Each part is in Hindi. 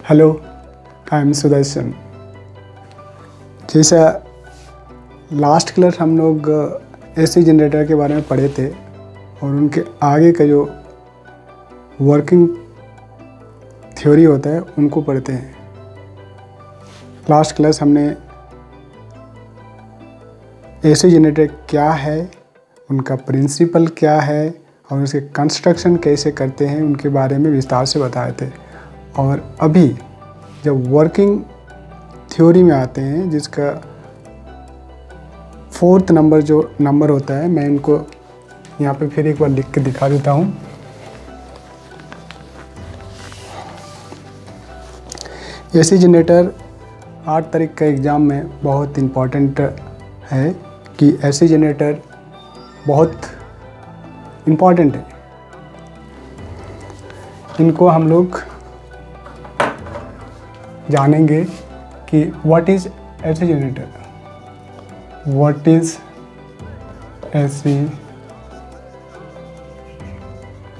Hello, I am Sudarshan. जैसा लास्ट क्लास हम लोग एसी जनरेटर के बारे में पढ़े थे और उनके आगे का जो वर्किंग थ्योरी होता है उनको पढ़ते हैं। लास्ट क्लास हमने एसी जनरेटर क्या है, उनका प्रिंसिपल क्या है और उसके कंस्ट्रक्शन कैसे करते हैं उनके बारे में विस्तार से बताए थे। और अभी जब वर्किंग थ्योरी में आते हैं, जिसका 4th नंबर जो नंबर होता है, मैं इनको यहाँ पे फिर एक बार लिख के दिखा देता हूँ। एसी जनरेटर 8 तारीख का एग्ज़ाम में बहुत इम्पॉर्टेंट है कि एसी जनरेटर बहुत इम्पॉर्टेंट है। इनको हम लोग जानेंगे कि what is AC generator, what is AC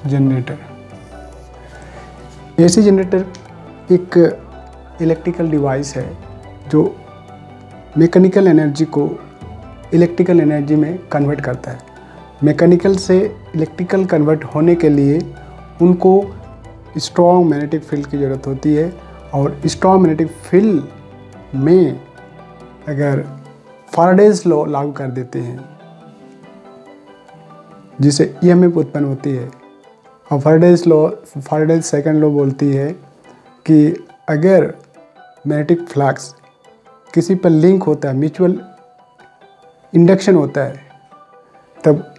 generator. AC generator एक इलेक्ट्रिकल डिवाइस है जो मैकेनिकल एनर्जी को इलेक्ट्रिकल एनर्जी में कन्वर्ट करता है। मैकेनिकल से इलेक्ट्रिकल कन्वर्ट होने के लिए उनको स्ट्रॉन्ग मैग्नेटिक फील्ड की ज़रूरत होती है और स्ट्रॉन्ग मैग्नेटिक फील्ड में अगर फैराडेज लॉ लागू कर देते हैं जिससे ईएमएफ उत्पन्न होती है। और फैराडेज सेकंड लॉ बोलती है कि अगर मैग्नेटिक फ्लक्स किसी पर लिंक होता है, म्यूचुअल इंडक्शन होता है, तब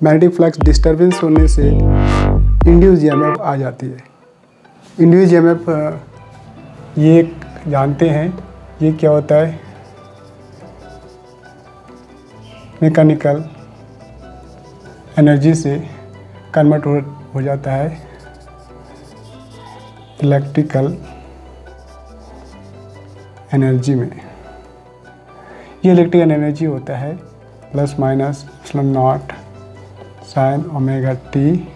मैग्नेटिक फ्लक्स डिस्टर्बेंस होने से इंड्यूस ईएमएफ आ जाती है। इंड्यूस ईएमएफ ये जानते हैं ये क्या होता है। मैकेनिकल एनर्जी से कन्वर्ट हो जाता है इलेक्ट्रिकल एनर्जी में। ये इलेक्ट्रिकल एनर्जी होता है plus minus epsilon naught sine omega T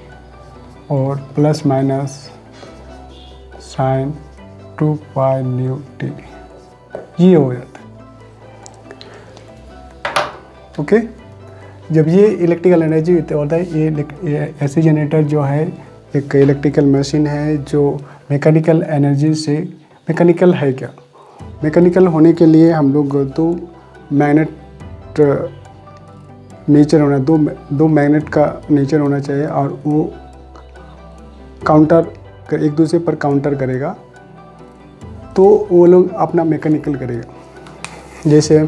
और plus minus sine 2 pi nu T, ये हो जाता है। ओके, जब ये इलेक्ट्रिकल एनर्जी होता है, ये एसी जनरेटर जो है एक इलेक्ट्रिकल मशीन है जो मैकेनिकल एनर्जी से मैकेनिकल है। क्या मैकेनिकल होने के लिए हम लोग दो मैग्नेट नेचर होना, दो मैग्नेट का नेचर होना चाहिए और वो काउंटर एक दूसरे पर काउंटर करेगा तो वो लोग अपना मैकेनिकल करेगा। जैसे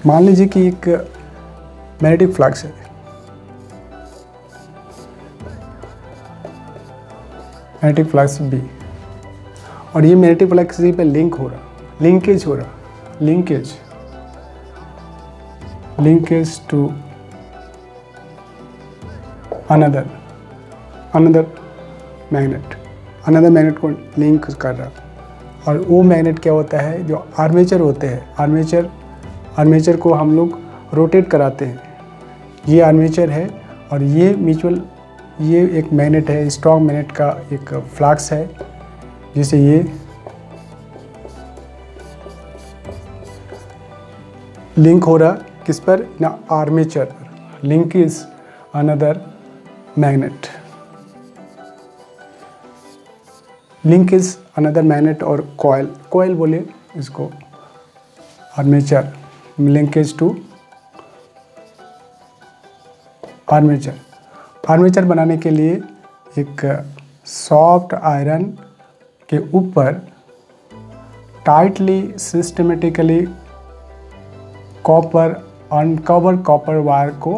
मान लीजिए कि एक मैग्नेटिक फ्लक्स है, मैग्नेटिक फ्लक्स बी, और ये मैग्नेटिक फ्लक्स सी पे लिंकेज हो रहा लिंकेज टू अनदर मैग्नेट को लिंक कर रहा। और वो मैग्नेट क्या होता है, जो आर्मेचर होते हैं, आर्मेचर को हम लोग रोटेट कराते हैं। ये आर्मेचर है और ये एक मैग्नेट है, स्ट्रॉन्ग मैग्नेट का एक फ्लक्स है, जिसे ये लिंक हो रहा किस पर ना, armature. Link is another magnet, link is another magnet. और कॉयल बोले इसको, armature, linkage to armature. Armature बनाने के लिए एक सॉफ्ट आयरन के ऊपर tightly systematically uncover copper wire को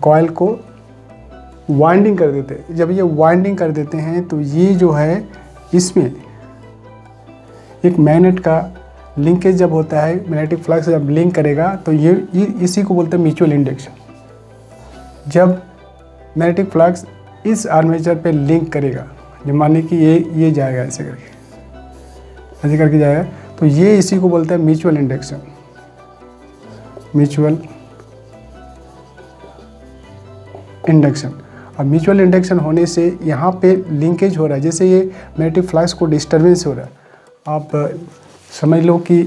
कॉइल को वाइंडिंग कर देते हैं। जब ये वाइंडिंग कर देते हैं तो ये जो है इसमें एक मैग्नेट का लिंकेज जब होता है, मैग्नेटिक फ्लक्स जब लिंक करेगा तो ये इसी को बोलते हैं म्यूचुअल इंडक्शन। जब मैग्नेटिक फ्लक्स इस आर्मेचर पे लिंक करेगा, जब मानिए कि ये जाएगा ऐसे करके जाएगा, तो ये इसी को बोलते हैं म्यूचुअल इंडक्शन। Mutual induction. अब म्यूचुअल इंडक्शन होने से यहाँ पे लिंकेज हो रहा है, जैसे ये मैग्नेटिक फ्लक्स को डिस्टर्बेंस हो रहा है। आप समझ लो कि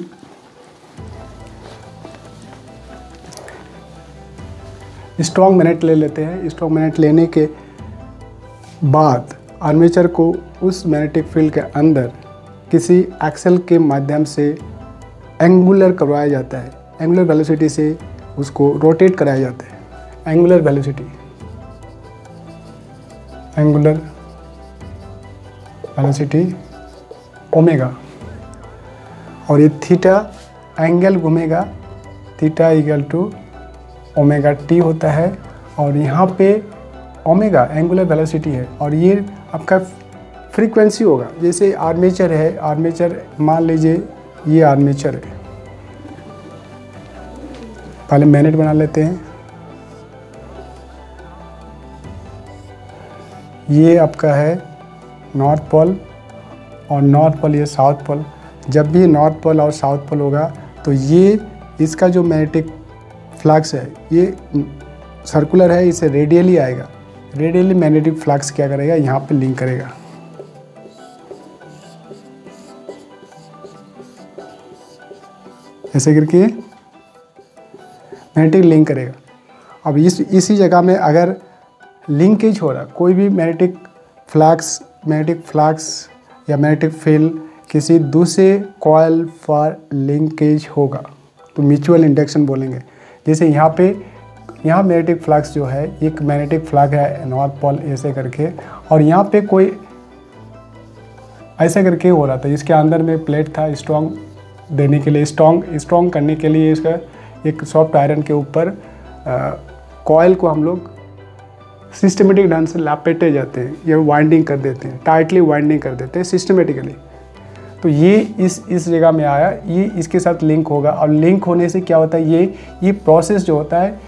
स्ट्रॉन्ग मैग्नेट ले लेते हैं। स्ट्रॉन्ग मैग्नेट लेने के बाद आर्मेचर को उस मैग्नेटिक फील्ड के अंदर किसी एक्सल के माध्यम से एंगुलर करवाया जाता है। एंगुलर वेलोसिटी से उसको रोटेट कराया जाता है। Angular velocity, angular velocity omega, और ये थीटा एंगल घूमेगा, theta equal to omega T होता है। और यहाँ पे ओमेगा एंगुलर वेलोसिटी है और ये आपका फ्रीक्वेंसी होगा। जैसे आर्मेचर है, आर्मेचर मान लीजिए ये आर्मेचर है, पहले मैग्नेट बना लेते हैं। ये आपका है नॉर्थ पोल और नॉर्थ पोल, ये साउथ पोल। जब भी नॉर्थ पोल और साउथ पोल होगा तो ये इसका जो मैग्नेटिक फ्लक्स है ये सर्कुलर है, इसे रेडियली आएगा। रेडियली मैग्नेटिक फ्लक्स क्या करेगा, यहाँ पे लिंक करेगा। ऐसे करके मैग्नेटिक लिंक करेगा। अब इसी जगह में अगर लिंकेज हो रहा, कोई भी मैग्नेटिक फ्लक्स या मैग्नेटिक फील्ड किसी दूसरे कॉइल पर लिंकेज होगा तो म्यूचुअल इंडक्शन बोलेंगे। जैसे यहाँ मैग्नेटिक फ्लक्स जो है, एक मैग्नेटिक फ्लक्स है नॉर्थ पोल ऐसे करके, और यहाँ पे कोई ऐसे करके हो रहा था। इसके अंदर में प्लेट था स्ट्रॉन्ग देने के लिए, स्ट्रॉन्ग करने के लिए इसका एक सॉफ्ट आयरन के ऊपर कॉइल को हम लोग सिस्टमेटिक ढंग से लपेटे जाते हैं, ये वाइंडिंग कर देते हैं, टाइटली वाइंडिंग कर देते हैं सिस्टमेटिकली। तो ये इस जगह में आया, ये इसके साथ लिंक होगा, और लिंक होने से क्या होता है, ये प्रोसेस जो होता है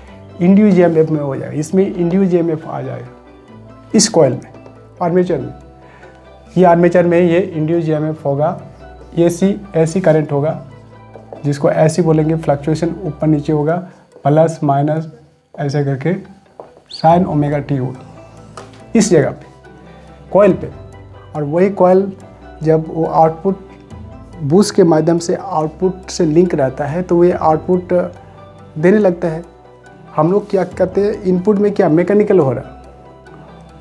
इंड्यूस ईएमएफ में हो जाएगा। इसमें इंड्यूस ईएमएफ आ जाएगा इस कॉइल में, आर्मेचर में। ये आर्मेचर में ये इंड्यूस ईएमएफ होगा, ऐसी करंट होगा, जिसको ऐसी बोलेंगे, फ्लक्चुएशन ऊपर नीचे होगा, प्लस माइनस ऐसे करके साइन ओमेगा टी होगा इस जगह पे, कॉइल पे। और वही कॉइल जब वो आउटपुट बूस्ट के माध्यम से आउटपुट से लिंक रहता है तो ये आउटपुट देने लगता है। हम लोग क्या करते हैं, इनपुट में क्या मैकेनिकल हो रहा है,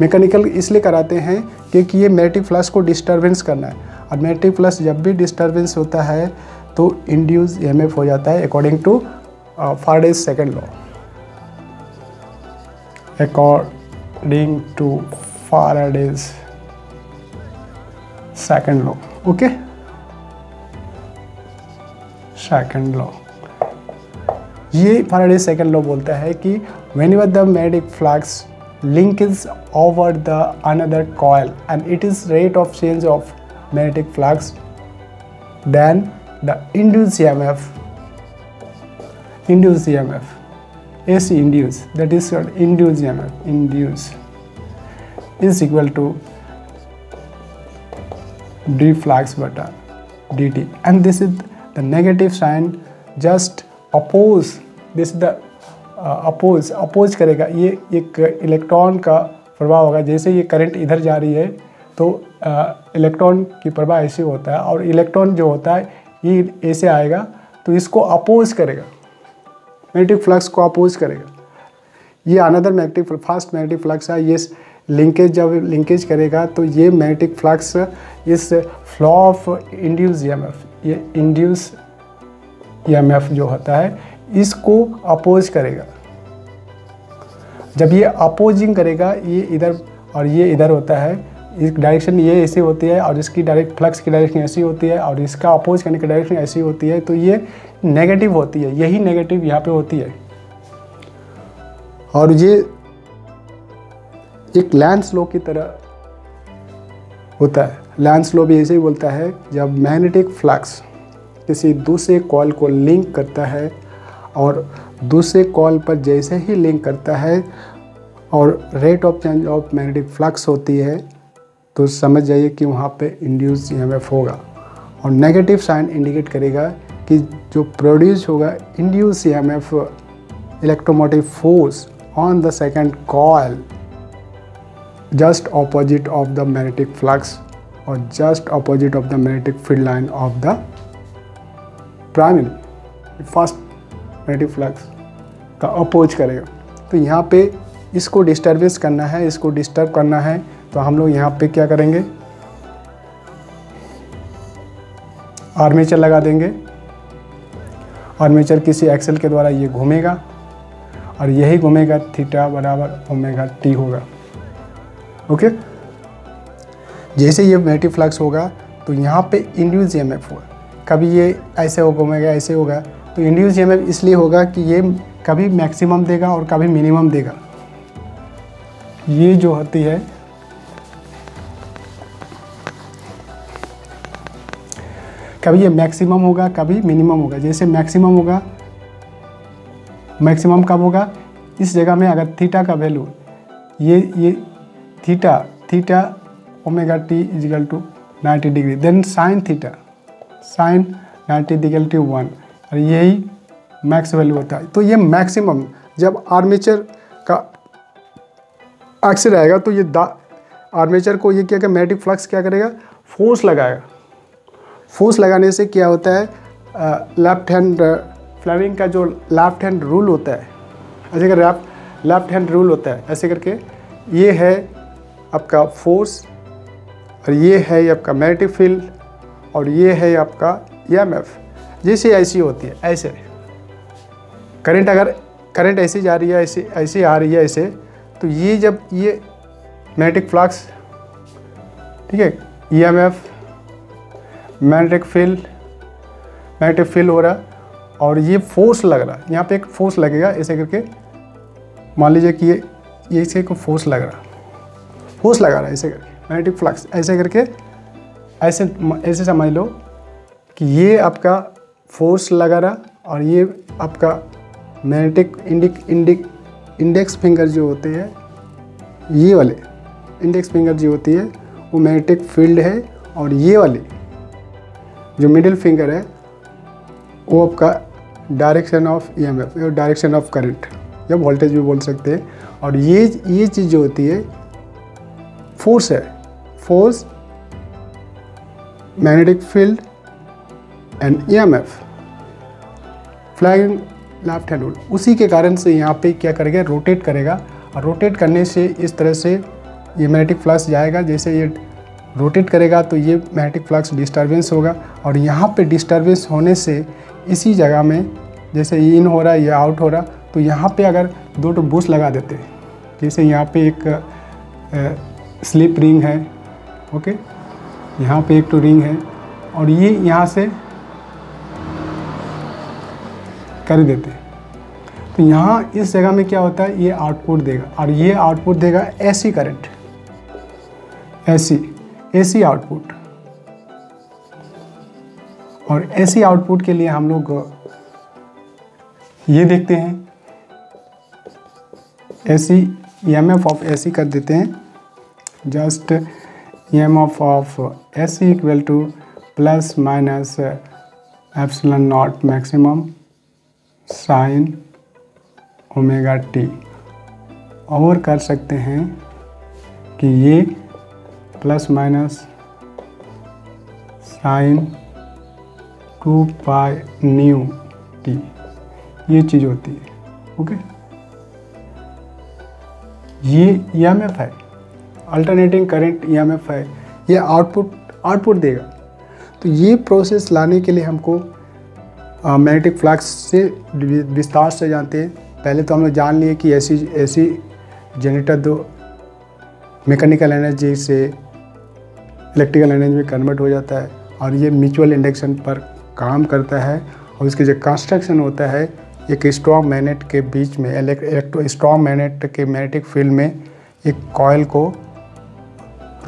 मैकेनिकल इसलिए कराते हैं क्योंकि ये मैग्नेटिक फ्लक्स को डिस्टर्बेंस करना है। और मैग्नेटिक फ्लक्स जब भी डिस्टर्बेंस होता है तो इंड्यूस ईएमएफ हो जाता है according to Faraday's second law. According to Faraday's second law, okay, second law. ये फैराडेज सेकंड लॉ बोलता है कि whenever the magnetic flux links over the another coil and it is rate of change of magnetic flux, then the induced EMF AC induce, that is called induced EMF, induce is equal to d flux beta dt, and this is the negative sign, just oppose, this is the oppose करेगा। ये एक इलेक्ट्रॉन का प्रभाव होगा, जैसे ये करंट इधर जा रही है तो इलेक्ट्रॉन की प्रभाव ऐसे होता है, और इलेक्ट्रॉन जो होता है ये ऐसे आएगा तो इसको अपोज करेगा, मैग्नेटिक फ्लक्स को अपोज करेगा। ये another magnetic fast magnetic flux है, ये लिंकेज जब लिंकेज करेगा तो ये मैग्नेटिक फ्लक्स इस फ्लो ऑफ इंड्यूस ईएमएफ, ये इंड्यूस ईएमएफ जो होता है इसको अपोज करेगा। जब ये अपोजिंग करेगा, ये इधर और ये इधर होता है, इस डायरेक्शन ये ऐसी होती है और इसकी डायरेक्ट फ्लक्स की डायरेक्शन ऐसी होती है और इसका अपोज करने की डायरेक्शन ऐसी होती है, तो ये नेगेटिव होती है, यही नेगेटिव यहाँ पे होती है। और ये एक लेंस लॉ की तरह होता है। लेंस लॉ भी ऐसे ही बोलता है, जब मैग्नेटिक फ्लक्स किसी दूसरे कॉइल को लिंक करता है और दूसरे कॉइल पर जैसे ही लिंक करता है और rate of change of magnetic flux होती है, तो समझ जाइए कि वहाँ पे इंड्यूस ईएमएफ होगा। और नेगेटिव साइन इंडिकेट करेगा कि जो प्रोड्यूस होगा induce EMF electromotive force on the second coil just opposite of the magnetic flux or just opposite of the magnetic field line of the primary first magnetic flux का अपोज करेगा। तो यहाँ पे इसको डिस्टर्बेंस करना है, इसको डिस्टर्ब करना है, तो हम लोग यहाँ पे क्या करेंगे, आर्मेचर लगा देंगे। आर्मेचर किसी एक्सल के द्वारा ये घूमेगा और यही घूमेगा, थीटा बराबर ओमेगा टी होगा। ओके जैसे ये मैग्नेटिक फ्लक्स होगा तो यहाँ पे इंड्यूस ईएमएफ होगा, कभी ये ऐसे घूमेगा ऐसे होगा, तो इंड्यूस ईएमएफ इसलिए होगा कि ये कभी मैक्सिमम देगा और कभी मिनिमम देगा। ये जो होती है कभी ये मैक्सिमम होगा कभी मिनिमम होगा। जैसे मैक्सिमम होगा, मैक्सिमम कब होगा, इस जगह में अगर थीटा का वैल्यू ये theta omega T equal to 90 degree, then sine theta sine 90 degree to 1, और यही मैक्स वैल्यू होता है। तो ये मैक्सिमम जब आर्मेचर का एक्सिस आएगा तो ये आर्मेचर को ये क्या मैग्नेटिक फ्लक्स क्या करेगा, फोर्स लगाएगा। फोर्स लगाने से क्या होता है, लेफ्ट हैंड फ्लेमिंग का जो लेफ्ट हैंड रूल होता है, ऐसे कर लेफ्ट हैंड रूल होता है, ऐसे करके ये है आपका फोर्स और ये है आपका मैग्नेटिक फील्ड और ये है आपका ईएमएफ। जैसे ऐसी होती है, ऐसे करंट, अगर करंट ऐसी जा रही है ऐसे आ रही है ऐसे, तो ये जब ये मैग्नेटिक फ्लक्स, ठीक है, ईएमएफ मैग्नेटिक फील्ड हो रहा और ये फोर्स लग रहा, यहाँ पे एक फोर्स लगेगा ऐसे करके, मान लीजिए कि ये इसे को फोर्स लग रहा, फोर्स लगा रहा है ऐसे करके, मैग्नेटिक फ्लक्स ऐसे करके, ऐसे समझ लो कि ये आपका फोर्स लगा रहा और ये आपका मैग्नेटिक इंडेक्स फिंगर जो होते हैं, ये वाले इंडेक्स फिंगर जो होती है वो मैग्नेटिक फील्ड है, और ये वाली जो मिडिल फिंगर है वो आपका direction of EMF, direction of current या वोल्टेज भी बोल सकते हैं। और ये चीज़ जो होती है फोर्स है, force magnetic field and EMF flagging left hand rule, उसी के कारण से यहाँ पे क्या करेगा, रोटेट करेगा, और रोटेट करने से इस तरह से ये मैग्नेटिक फ्लक्स जाएगा। जैसे ये रोटेट करेगा तो ये मैग्नेटिक फ्लक्स डिस्टर्बेंस होगा, और यहाँ पे डिस्टर्बेंस होने से इसी जगह में जैसे इन हो रहा है या आउट हो रहा, तो यहाँ पे अगर दो तो बूस्ट लगा देते हैं, जैसे यहाँ पे एक स्लिप रिंग है, ओके, यहाँ पे एक तो रिंग है और ये यहाँ से कर देते हैं, तो यहाँ इस जगह में क्या होता है, ये आउटपुट देगा और ये आउटपुट देगा एसी करंट, एसी आउटपुट। और एसी आउटपुट के लिए हम लोग ये देखते हैं, एसी ईएमएफ ऑफ एसी कर देते हैं, just EMF of AC equal to plus minus epsilon naught maximum sine omega T. और कर सकते हैं कि ये plus minus sine 2 pi nu T, ये चीज़ होती है, ओके। ये ईएमएफ है, अल्टरनेटिंग करंट ईएमएफ है, ये आउटपुट देगा। तो ये प्रोसेस लाने के लिए हमको मैग्नेटिक फ्लक्स से विस्तार से जानते हैं। पहले तो हम लोग जान लिए कि ऐसी जनरेटर दो मैकेनिकल एनर्जी से इलेक्ट्रिकल एनर्जी में कन्वर्ट हो जाता है और ये म्यूचुअल इंडक्शन पर काम करता है। और इसके जो कंस्ट्रक्शन होता है, एक स्ट्रॉन्ग मैग्नेट के बीच में स्ट्रॉन्ग मैग्नेट के मैग्नेटिक फील्ड में एक कॉइल को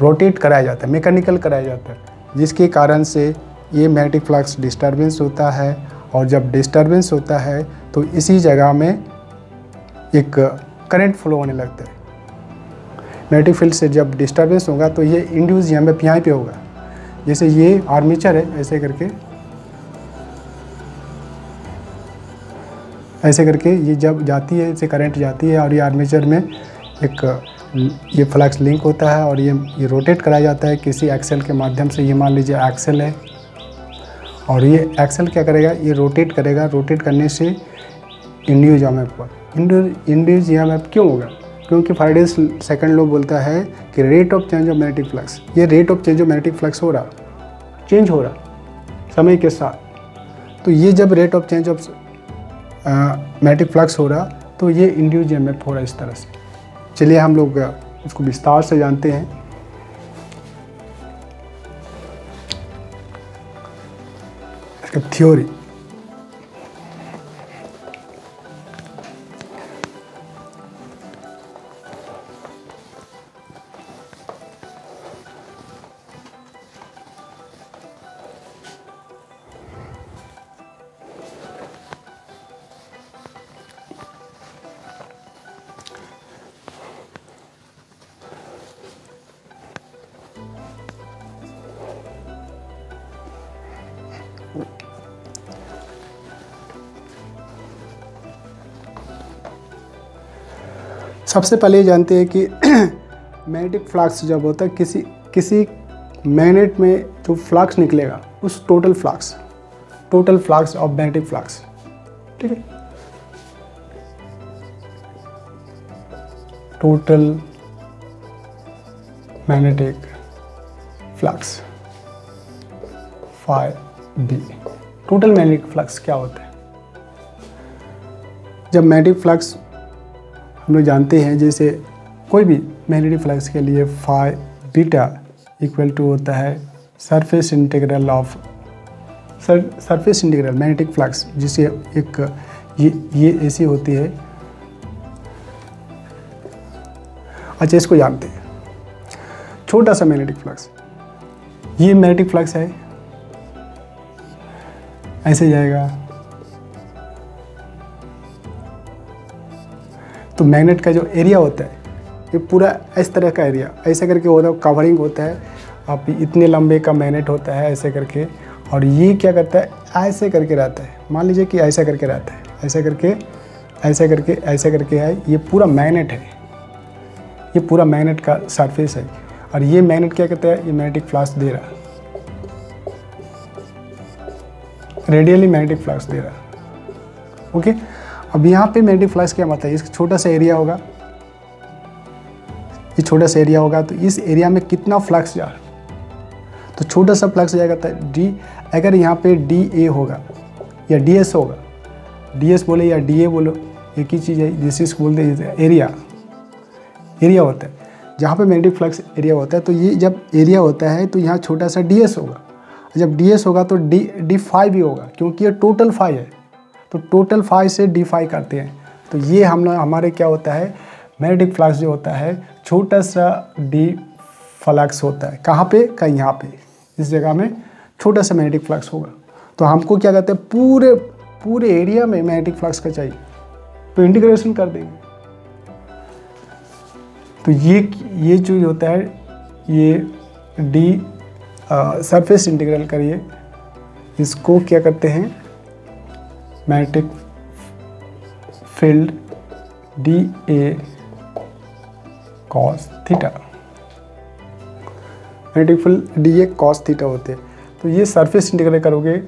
रोटेट कराया जाता है, मैकेनिकल कराया जाता है, जिसके कारण से ये मैग्नेटिक फ्लक्स डिस्टर्बेंस होता है। और जब डिस्टर्बेंस होता है तो इसी जगह में एक करंट फ्लो होने लगता है। मैग्नेटिक फील्ड से जब डिस्टर्बेंस होगा तो ये इंड्यूस ईएमएफ यहाँ पे होगा। जैसे ये आर्मेचर है, ऐसे करके ये जब जाती है, इसे करंट जाती है और ये आर्मेचर में एक ये फ्लक्स लिंक होता है और ये रोटेट कराया जाता है किसी एक्सेल के माध्यम से। ये मान लीजिए एक्सेल है और ये एक्सेल क्या करेगा, ये रोटेट करेगा। रोटेट करने से इंड्यूस ईएमएफ पर इंड्यूस ईएमएफ क्यों होगा? क्योंकि फैराडेज सेकंड लॉ बोलता है कि rate of change of magnetic flux, ये rate of change of magnetic flux change हो रहा समय के साथ। तो ये जब rate of change of magnetic flux हो रहा तो ये इंड्यूस ईएमएफ हो रहा इस तरह से। चलिए हम लोग उसको विस्तार से जानते हैं। इसका थ्योरी, सबसे पहले जानते हैं कि मैग्नेटिक फ्लक्स जब होता है किसी मैग्नेट में जो फ्लक्स निकलेगा उस total flux of magnetic flux, ठीक है, total magnetic flux phi B. Total magnetic flux क्या होता है? जब मैग्नेटिक फ्लक्स हम लोग जानते हैं, जैसे कोई भी मैग्नेटिक फ्लक्स के लिए फाई बीटा इक्वल टू होता है सरफेस इंटीग्रल मैग्नेटिक फ्लक्स, जिसे एक ये ऐसी होती है। अच्छा, इसको जानते हैं, छोटा सा मैग्नेटिक फ्लक्स, ये मैग्नेटिक फ्लक्स है, ऐसे जाएगा तो मैग्नेट का जो एरिया होता है ये पूरा इस तरह का एरिया ऐसे करके होता है, कवरिंग होता है। आप इतने लंबे का मैग्नेट होता है ऐसे करके, और ये क्या करता है, ऐसे करके रहता है। मान लीजिए कि ऐसा करके रहता है, ऐसे करके है। ये पूरा मैग्नेट है, ये पूरा मैग्नेट का सरफेस है। और ये मैग्नेट क्या कहता है, ये मैग्नेटिक फ्लक्स दे रहा, रेडियली मैग्नेटिक फ्लक्स दे रहा। ओके, अब यहाँ पे मैग्नेटिक फ्लक्स क्या मतलब है, इसका छोटा सा एरिया होगा, ये छोटा सा एरिया होगा, तो इस एरिया में कितना फ्लक्स जा रहा, तो छोटा सा फ्लक्स जाएगा तो डी। अगर यहाँ पे डी ए होगा या डी एस होगा, डी एस बोले या डी ए बोलो, एक ही चीज़ है, जिसे बोलते हैं एरिया होता है। जहाँ पे मैग्नेटिक फ्लक्स एरिया होता है, तो ये जब एरिया होता है तो यहाँ छोटा सा डी एस होगा। जब डी एस होगा तो डी फाई भी होगा, क्योंकि ये टोटल फाई है, तो टोटल फाई से डी फाई करते हैं। तो ये हमारे क्या होता है, मैग्नेटिक फ्लक्स जो होता है छोटा सा डी फ्लक्स होता है। कहाँ पे, कहीं यहाँ पे इस जगह में छोटा सा मैग्नेटिक फ्लक्स होगा। तो हमको क्या कहते हैं, पूरे एरिया में मैग्नेटिक फ्लक्स का चाहिए, तो इंटीग्रेशन कर देंगे। तो ये जो होता है, ये डी सरफेस इंटीग्रल करिए, इसको क्या करते हैं, magnetic field D A cos theta, magnetic field D A cos theta होते हैं। तो ये सरफेस इंटीग्रल करोगे,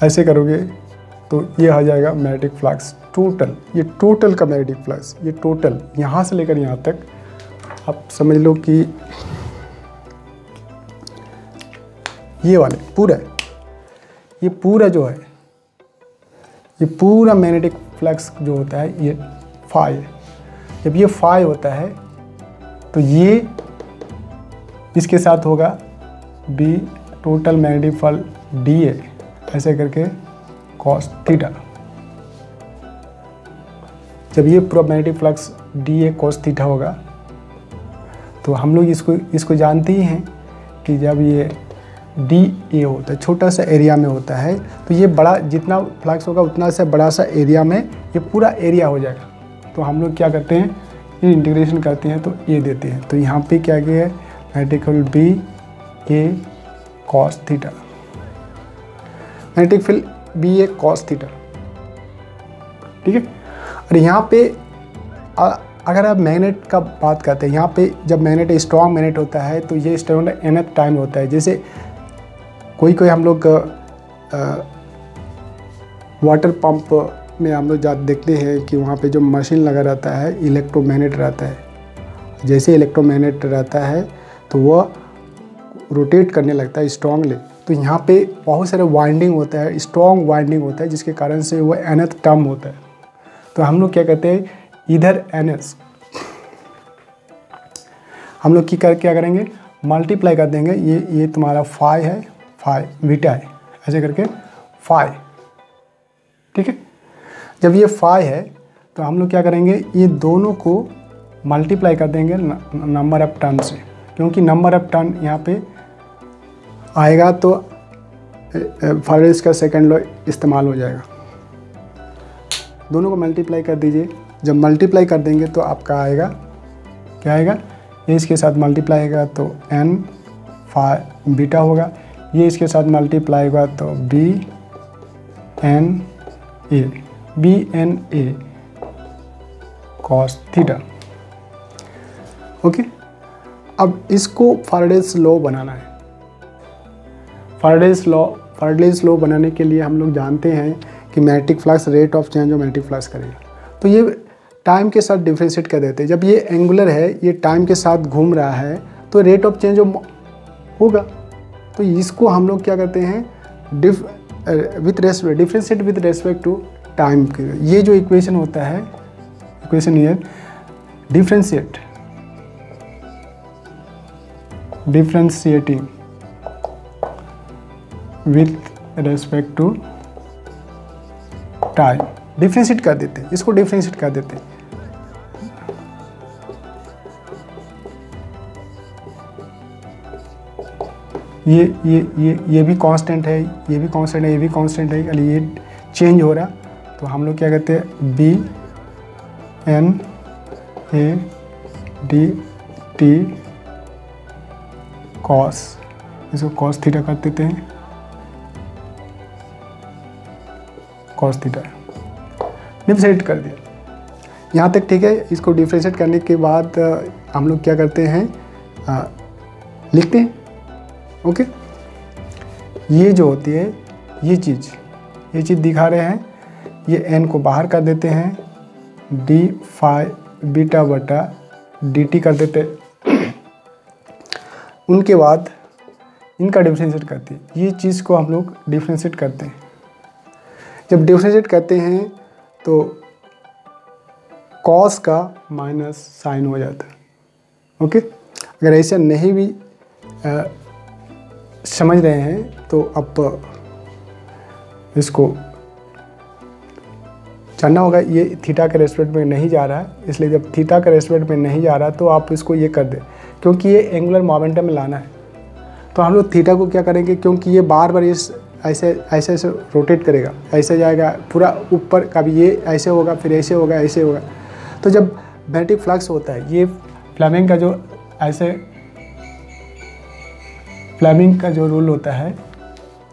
ऐसे करोगे तो ये आ जाएगा मैग्नेटिक फ्लक्स टोटल। ये टोटल का मैग्नेटिक फ्लक्स, ये टोटल यहाँ से लेकर यहाँ तक आप समझ लो कि ये वाले ये पूरा जो है, ये पूरा मैग्नेटिक फ्लक्स जो होता है ये फाई है। जब ये फाई होता है तो ये इसके साथ होगा B total magnetic field D A ऐसे करके कॉस थीटा। जब ये पूरा magnetic flux D A cos theta होगा तो हम लोग इसको जानते ही हैं कि जब ये डी ए होता है, छोटा सा एरिया में होता है, तो ये बड़ा जितना फ्लक्स होगा उतना सा बड़ा सा एरिया में ये पूरा एरिया हो जाएगा। तो हम लोग क्या करते हैं, ये इंटीग्रेशन करते हैं तो ये देते हैं। तो यहाँ पे क्या किया है, magnetic field B A cos theta, magnetic field B A cos theta, ठीक है। और यहाँ पे अगर आप मैग्नेट का बात करते हैं, यहाँ पे जब मैग्नेट स्ट्रॉन्ग मैग्नेट होता है तो ये स्ट्रॉन्ग nth टाइम होता है। जैसे कोई हम लोग वाटर पंप में हम लोग देखते हैं कि वहाँ पे जो मशीन लगा रहता है इलेक्ट्रोमैग्नेट रहता है। जैसे इलेक्ट्रोमैग्नेट रहता है तो वह रोटेट करने लगता है स्ट्रांगली। तो यहाँ पे बहुत सारे वाइंडिंग होता है, स्ट्रॉन्ग वाइंडिंग होता है, जिसके कारण से वो nth टर्म होता है। तो हम लोग क्या कहते हैं, इधर ns हम लोग क्या करेंगे, मल्टीप्लाई कर देंगे। ये तुम्हारा फाई है, फाई बीटा है, ऐसे करके फाई, ठीक है। जब ये फाई है तो हम लोग क्या करेंगे, ये दोनों को मल्टीप्लाई कर देंगे नंबर ऑफ टर्न से, क्योंकि नंबर ऑफ टर्न यहाँ पे आएगा तो फैराडेज का सेकंड लॉ इस्तेमाल हो जाएगा। दोनों को मल्टीप्लाई कर दीजिए। जब मल्टीप्लाई कर देंगे तो आपका आएगा, क्या आएगा, ये इसके साथ मल्टीप्लाई होगा तो n फाई बीटा होगा, ये इसके साथ मल्टीप्लाई होगा तो B N A cos theta. Okay, अब इसको फैराडेज लॉ बनाना है। फैराडेज लॉ बनाने के लिए हम लोग जानते हैं कि magnetic flux rate of change of magnetic flux करेगा। तो ये टाइम के साथ डिफ्रेंशिएट कर देते हैं। जब ये एंगुलर है, ये टाइम के साथ घूम रहा है, तो रेट ऑफ चेंज होगा। तो इसको हम लोग क्या करते हैं, differentiate with respect to time. ये जो इक्वेशन होता है, इक्वेशन ये differentiating with respect to time, differentiate कर देते हैं, इसको डिफ्रेंशिएट कर देते हैं। ये भी कांस्टेंट है, ये भी कांस्टेंट है, ये भी कांस्टेंट है, खाली ये चेंज हो रहा। तो हम लोग क्या कहते हैं, B N A D T cos, इसको कॉस थीटा कर देते हैं, कॉस थीटा डिफ्रेंशिएट कर दिया। यहाँ तक ठीक है। इसको डिफ्रेंशिएट करने के बाद हम लोग क्या करते हैं, लिखते हैं। ओके, ये जो होती है ये चीज़ दिखा रहे हैं, ये n को बाहर कर देते हैं, डी फाई बीटा बटा डी टी कर देते हैं। उनके बाद इनका डिफ्रेंशिएट करते हैं, ये चीज़ को हम लोग डिफ्रेंशिएट करते हैं। जब डिफ्रेंशिएट करते हैं तो कॉस का माइनस साइन हो जाता है। ओके, अगर ऐसा नहीं भी समझ रहे हैं तो अब इसको जानना होगा। ये थीटा के रेस्पेक्ट में नहीं जा रहा है, इसलिए जब थीटा के रेस्पेक्ट में नहीं जा रहा तो आप इसको ये कर दें, क्योंकि ये एंगुलर मोमेंटम में लाना है। तो हम लोग थीटा को क्या करेंगे, क्योंकि ये बार बार इस ऐसे रोटेट करेगा, ऐसे जाएगा पूरा ऊपर, कभी ये ऐसे होगा, फिर ऐसे होगा, ऐसे होगा। तो जब मैग्नेटिक फ्लक्स होता है, ये फ्लेमिंग का जो रूल होता है,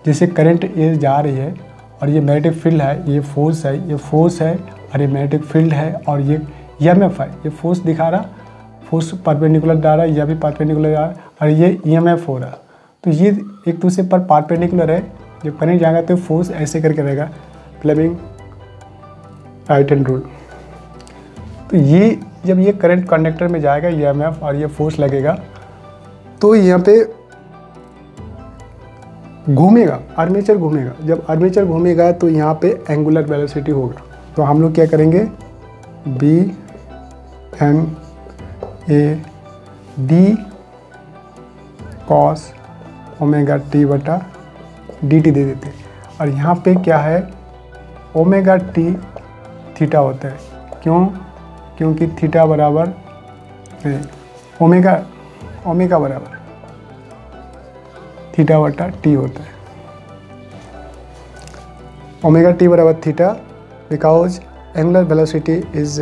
जैसे करंट ये जा रही है और ये मैग्नेटिक फील्ड है, ये फोर्स है और ये मैग्नेटिक फील्ड है और ये EMF है, ये फोर्स दिखा रहा, फोर्स परपेंडिकुलर जा रहा है, यह भी परपेंडिकुलर जा रहा है और ये EMF हो रहा। तो ये एक दूसरे पर परपेंडिकुलर है। जब करंट जाएगा तो फोर्स ऐसे करके रहेगा, फ्लेमिंग राइट हैंड रूल। तो ये जब ये करंट कंडक्टर में जाएगा EMF और ये फोर्स लगेगा तो यहाँ पे घूमेगा, आर्मेचर घूमेगा। जब आर्मेचर घूमेगा तो यहाँ पे एंगुलर वेलोसिटी होगा। तो हम लोग क्या करेंगे, B N A D cos omega T बटा डी टी दे देते हैं। और यहाँ पे क्या है, ओमेगा टी थीटा होता है। क्यों? क्योंकि थीटा बराबर ओमेगा बराबर थीटा बटा टी होता है। ओमेगा टी बराबर theta because angular velocity is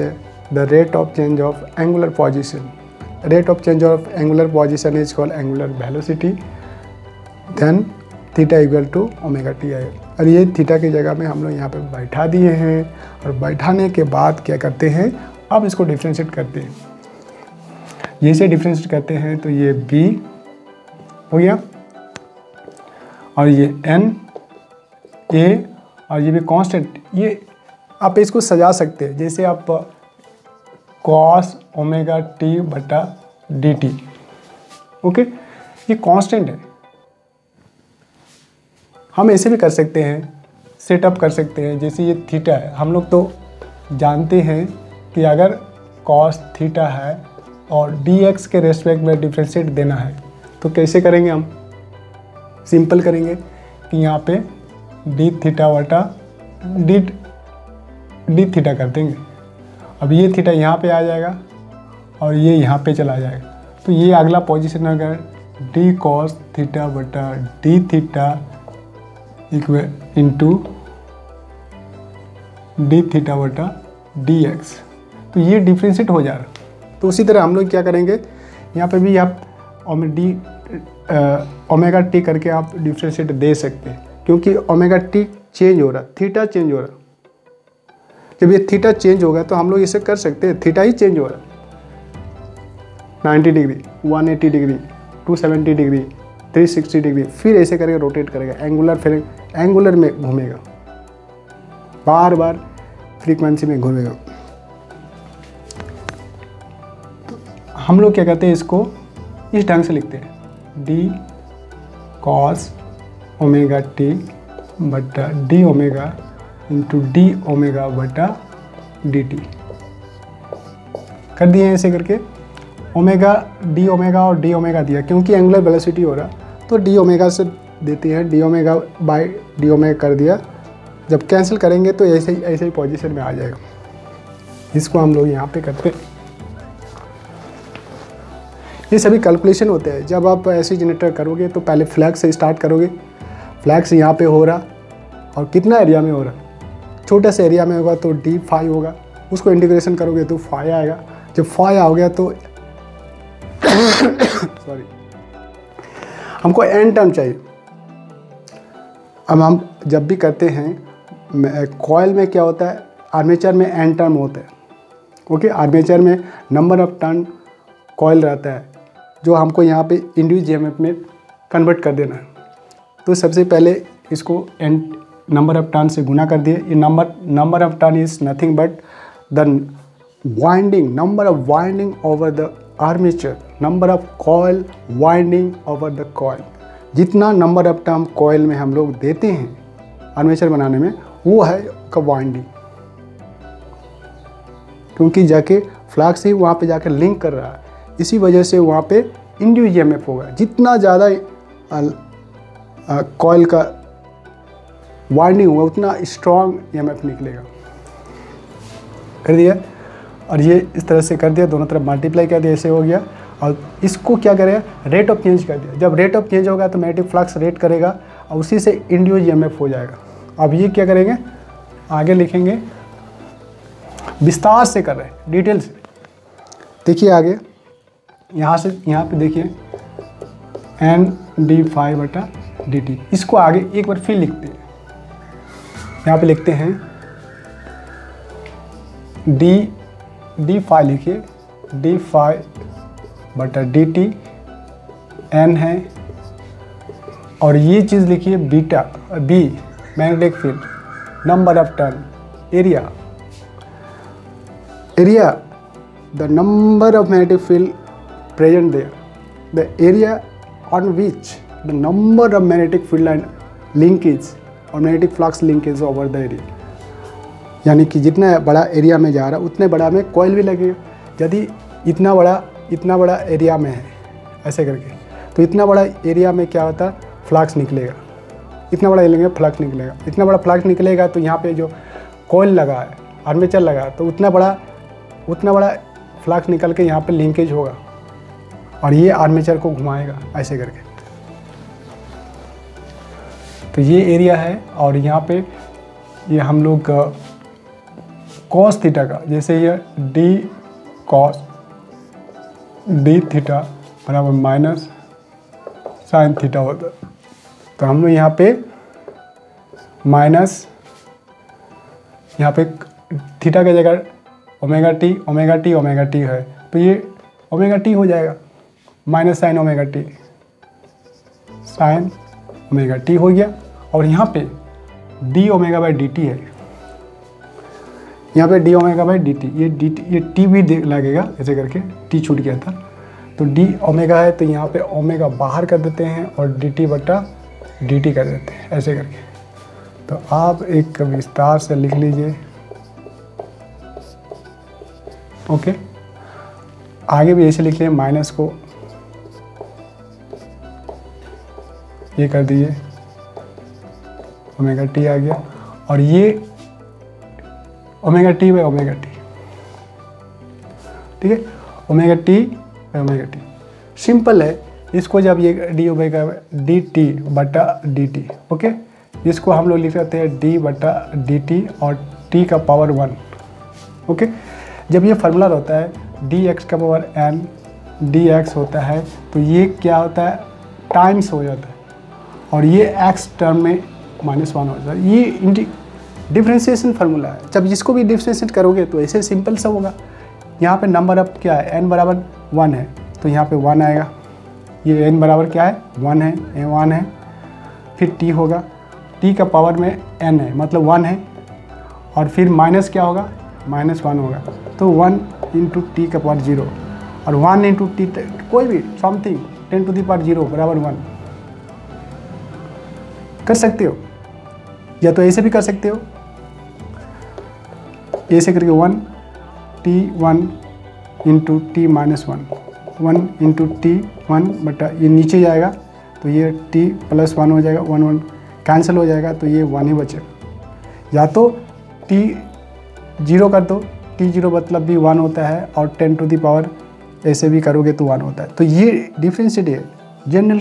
the rate of change of angular position. Rate of change of angular position is called angular velocity. Then theta equal to omega T आएगा। और ये थीटा की जगह में हम लोग यहाँ पे बैठा दिए हैं। और बैठाने के बाद क्या करते हैं, अब इसको डिफ्रेंशिएट करते हैं। ये से डिफ्रेंशिएट करते हैं तो ये b हो गया और ये n a और ये भी कांस्टेंट। ये आप इसको सजा सकते हैं, जैसे आप कॉस ओमेगा टी बटा डी टी। ओके, ये कांस्टेंट है। हम ऐसे भी कर सकते हैं, सेटअप कर सकते हैं। जैसे ये थीटा है, हम लोग तो जानते हैं कि अगर कॉस थीटा है और dx के रेस्पेक्ट में डिफ्रेंशिएट देना है तो कैसे करेंगे हम? सिंपल करेंगे कि यहाँ पे डी थीटा बटा डी थीटा कर देंगे। अब ये थीटा यहाँ पे आ जाएगा और ये यहाँ पे चला जाएगा। तो ये अगला पोजीशन अगर डी कॉस थीटा बटा D theta equal into D theta बटा डी एक्स, तो ये डिफ्रेंशिएट हो जा रहा। तो उसी तरह हम लोग क्या करेंगे, यहाँ पे भी आप ओमेगा टी करके आप डिफ्रेंशिएट दे सकते हैं, क्योंकि ओमेगा टी चेंज हो रहा, थीटा चेंज हो रहा। जब ये थीटा चेंज होगा तो हम लोग इसे कर सकते हैं, थीटा ही चेंज हो रहा, 90 डिग्री, 180 डिग्री, 270 डिग्री, 360 डिग्री, फिर ऐसे करके रोटेट करेगा, एंगुलर, फिर एंगुलर में घूमेगा, बार बार फ्रीक्वेंसी में घूमेगा। तो हम लोग क्या कहते हैं, इसको इस ढंग से लिखते हैं, डी कॉस ओमेगा टी बटा D omega into D omega बटा डी टी कर दिए हैं। ऐसे करके ओमेगा डी ओमेगा और डी ओमेगा दिया, क्योंकि एंगुलर वेलोसिटी हो रहा तो डी ओमेगा से देती है, D omega by D omega कर दिया। जब कैंसिल करेंगे तो ऐसे ही पोजीशन में आ जाएगा। इसको हम लोग यहाँ पे करते हैं। ये सभी कैलकुलेशन होते हैं। जब आप ऐसे जनरेटर करोगे तो पहले फ्लैग से स्टार्ट करोगे, फ्लैग से यहाँ पे हो रहा और कितना एरिया में हो रहा, छोटे से एरिया में होगा तो डी फाई होगा, उसको इंटीग्रेशन करोगे तो फाई आएगा। जब फाई आ गया तो सॉरी, हमको एन टर्म चाहिए। अब हम जब भी करते हैं कॉइल में क्या होता है, आर्मेचर में एन टर्म होता है। ओके, आर्मेचर में नंबर ऑफ टर्न कॉइल रहता है, जो हमको यहाँ पे इंड्यूस ईएमएफ में कन्वर्ट कर देना है। तो सबसे पहले इसको एन नंबर ऑफ टर्न से गुना कर दिए। ये number of turn is nothing but the winding, number of winding over the armature, number of coil winding over the coil. जितना नंबर ऑफ टर्न कॉइल में हम लोग देते हैं आर्मेचर बनाने में, वो है का वाइंडिंग, क्योंकि जाके फ्लक्स ही वहाँ पे जाकर लिंक कर रहा है। इसी वजह से वहाँ पे इंड्यूस ईएमएफ होगा। जितना ज़्यादा कॉइल का वाइंडिंग होगा उतना स्ट्रॉन्ग ईएमएफ निकलेगा। कर दिया, और ये इस तरह से कर दिया, दोनों तरफ मल्टीप्लाई कर दिया, ऐसे हो गया। और इसको क्या करेगा, रेट ऑफ चेंज कर दिया। जब रेट ऑफ चेंज होगा तो मैग्नेटिक फ्लक्स रेट करेगा और उसी से इंड्यूस ईएमएफ हो जाएगा। अब ये क्या करेंगे, आगे लिखेंगे, विस्तार से कर रहे हैं, डिटेल से। देखिए आगे यहाँ से यहाँ पे देखिए एन डी फाई बटा डी टी। इसको आगे एक बार फिर लिखते हैं। यहाँ पे लिखते हैं डी फाई, लिखिए डी फाई बटा डी टी, एन है, और ये चीज़ लिखिए beta, B magnetic field, number of turn, area, the number of magnetic field present there, the area on which the number of magnetic field and linkage और magnetic flux linkage over the area, यानी कि जितना बड़ा एरिया में जा रहा है उतने बड़ा में कॉइल भी लगेगा। यदि इतना बड़ा एरिया में है ऐसे करके, तो इतना बड़ा एरिया में क्या होता है, फ्लक्स निकलेगा, इतना बड़ा एरिया में फ्लक्स निकलेगा, इतना बड़ा फ्लक्स निकलेगा तो यहाँ पे जो कॉइल लगा है, आर्मेचर लगा है, तो उतना बड़ा फ्लक्स निकल के यहाँ पे लिंकेज होगा और ये आर्मेचर को घुमाएगा ऐसे करके। तो ये एरिया है और यहाँ पे ये हम लोग कॉस थीटा का, जैसे ये डी कॉस डी थीटा बराबर माइनस साइन थीटा होता है। तो हम लोग यहाँ पे माइनस, यहाँ पे थीटा की जगह ओमेगा टी है, तो ये ओमेगा टी हो जाएगा, माइनस साइन ओमेगा टी हो गया। और यहाँ पे D omega by D T है, यहाँ पे D omega by D T, ये टी भी लगेगा ऐसे करके, टी छूट गया था, तो डी ओमेगा है तो यहाँ पे ओमेगा बाहर कर देते हैं और डी टी बटा डी टी कर देते हैं ऐसे करके। तो आप एक विस्तार से लिख लीजिए, ओके। आगे भी ऐसे लिख लीजिए, माइनस को ये कर दीजिए, ओमेगा टी आ गया और ये omega T by omega T, ठीक है, omega T by omega T simple है। इसको जब ये डी ओमेगा डी टी बटा डी टी, ओके, इसको हम लोग लिख सकते हैं डी बटा डी टी और टी का पावर 1, ओके। जब ये फार्मूला होता है डी एक्स का पावर एन डी एक्स होता है, तो ये क्या होता है, टाइम्स हो जाता है और ये एक्स टर्म में -1 हो जाता है। ये डिफ्रेंशिएशन फार्मूला है। जब इसको भी डिफ्रेंशिएट करोगे तो ऐसे सिंपल सा होगा। यहाँ पे नंबर अब क्या है, n बराबर 1 है तो यहाँ पे 1 आएगा, ये n बराबर क्या है 1 है, ये 1 है, फिर t होगा, t का पावर में n है मतलब 1 है, और फिर माइनस क्या होगा, -1 होगा, तो 1 इंटू टी का पावर 0 और 1 इंटू टी कोई भी समथिंग 10 टू द पावर 0 बराबर 1 कर सकते हो, या तो ऐसे भी कर सकते हो, ऐसे करके 1 T 1 into T -1 1 into T 1 बटा ये नीचे जाएगा तो ये t +1 हो जाएगा, 1 1 कैंसिल हो जाएगा तो ये 1 ही बचेगा। या तो t 0 कर दो, t 0 मतलब भी 1 होता है और 10 टू द पावर ऐसे भी करोगे तो 1 होता है। तो ये डिफरेंशिएट है, जनरल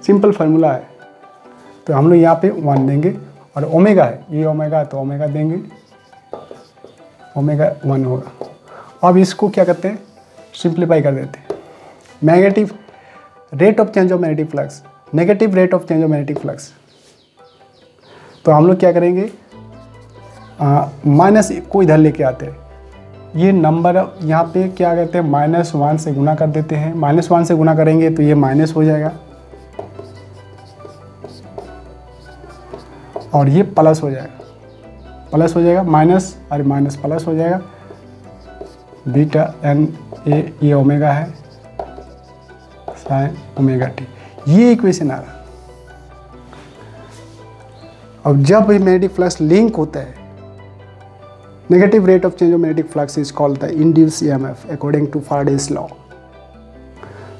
सिंपल फार्मूला है। तो हम लोग यहाँ पे 1 देंगे और ओमेगा है, ये ओमेगा है तो ओमेगा देंगे, ओमेगा 1 होगा। अब इसको क्या करते हैं, सिंप्लीफाई कर देते हैं। Negative rate of change of magnetic flux, negative rate of change of magnetic flux, तो हम लोग क्या करेंगे, माइनस को इधर लेके आते हैं, ये नंबर यहाँ पे क्या करते हैं -1 से गुना कर देते हैं, -1 से गुना करेंगे तो ये माइनस हो जाएगा और ये प्लस हो जाएगा, माइनस और माइनस प्लस हो जाएगा, बीटा एन ए ये ओमेगा है साइन ओमेगा टी, ये इक्वेशन आ रहा। अब जब मैग्नेटिक फ्लक्स लिंक होता है, negative rate of change of magnetic flux is called the induced EMF according to Faraday's law.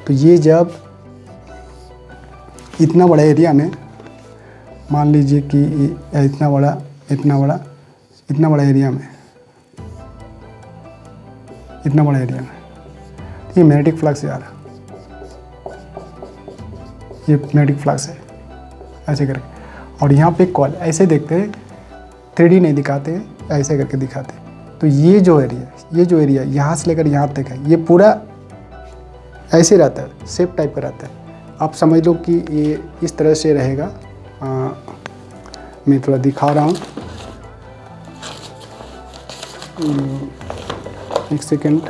तो ये जब इतना बड़ा एरिया में, मान लीजिए कि इतना बड़ा एरिया में, ये मैग्नेटिक फ्लक्स आ रहा, ये मैग्नेटिक फ्लक्स है ऐसे करके, और यहाँ पे कॉइल ऐसे देखते हैं, 3D नहीं दिखाते हैं, ऐसे करके दिखाते हैं। तो ये जो एरिया यहाँ से लेकर यहाँ तक है, ये पूरा ऐसे रहता है, शेप टाइप का रहता है। आप समझ लो कि ये इस तरह से रहेगा। मैं थोड़ा दिखा रहा हूँ, एक सेकेंड।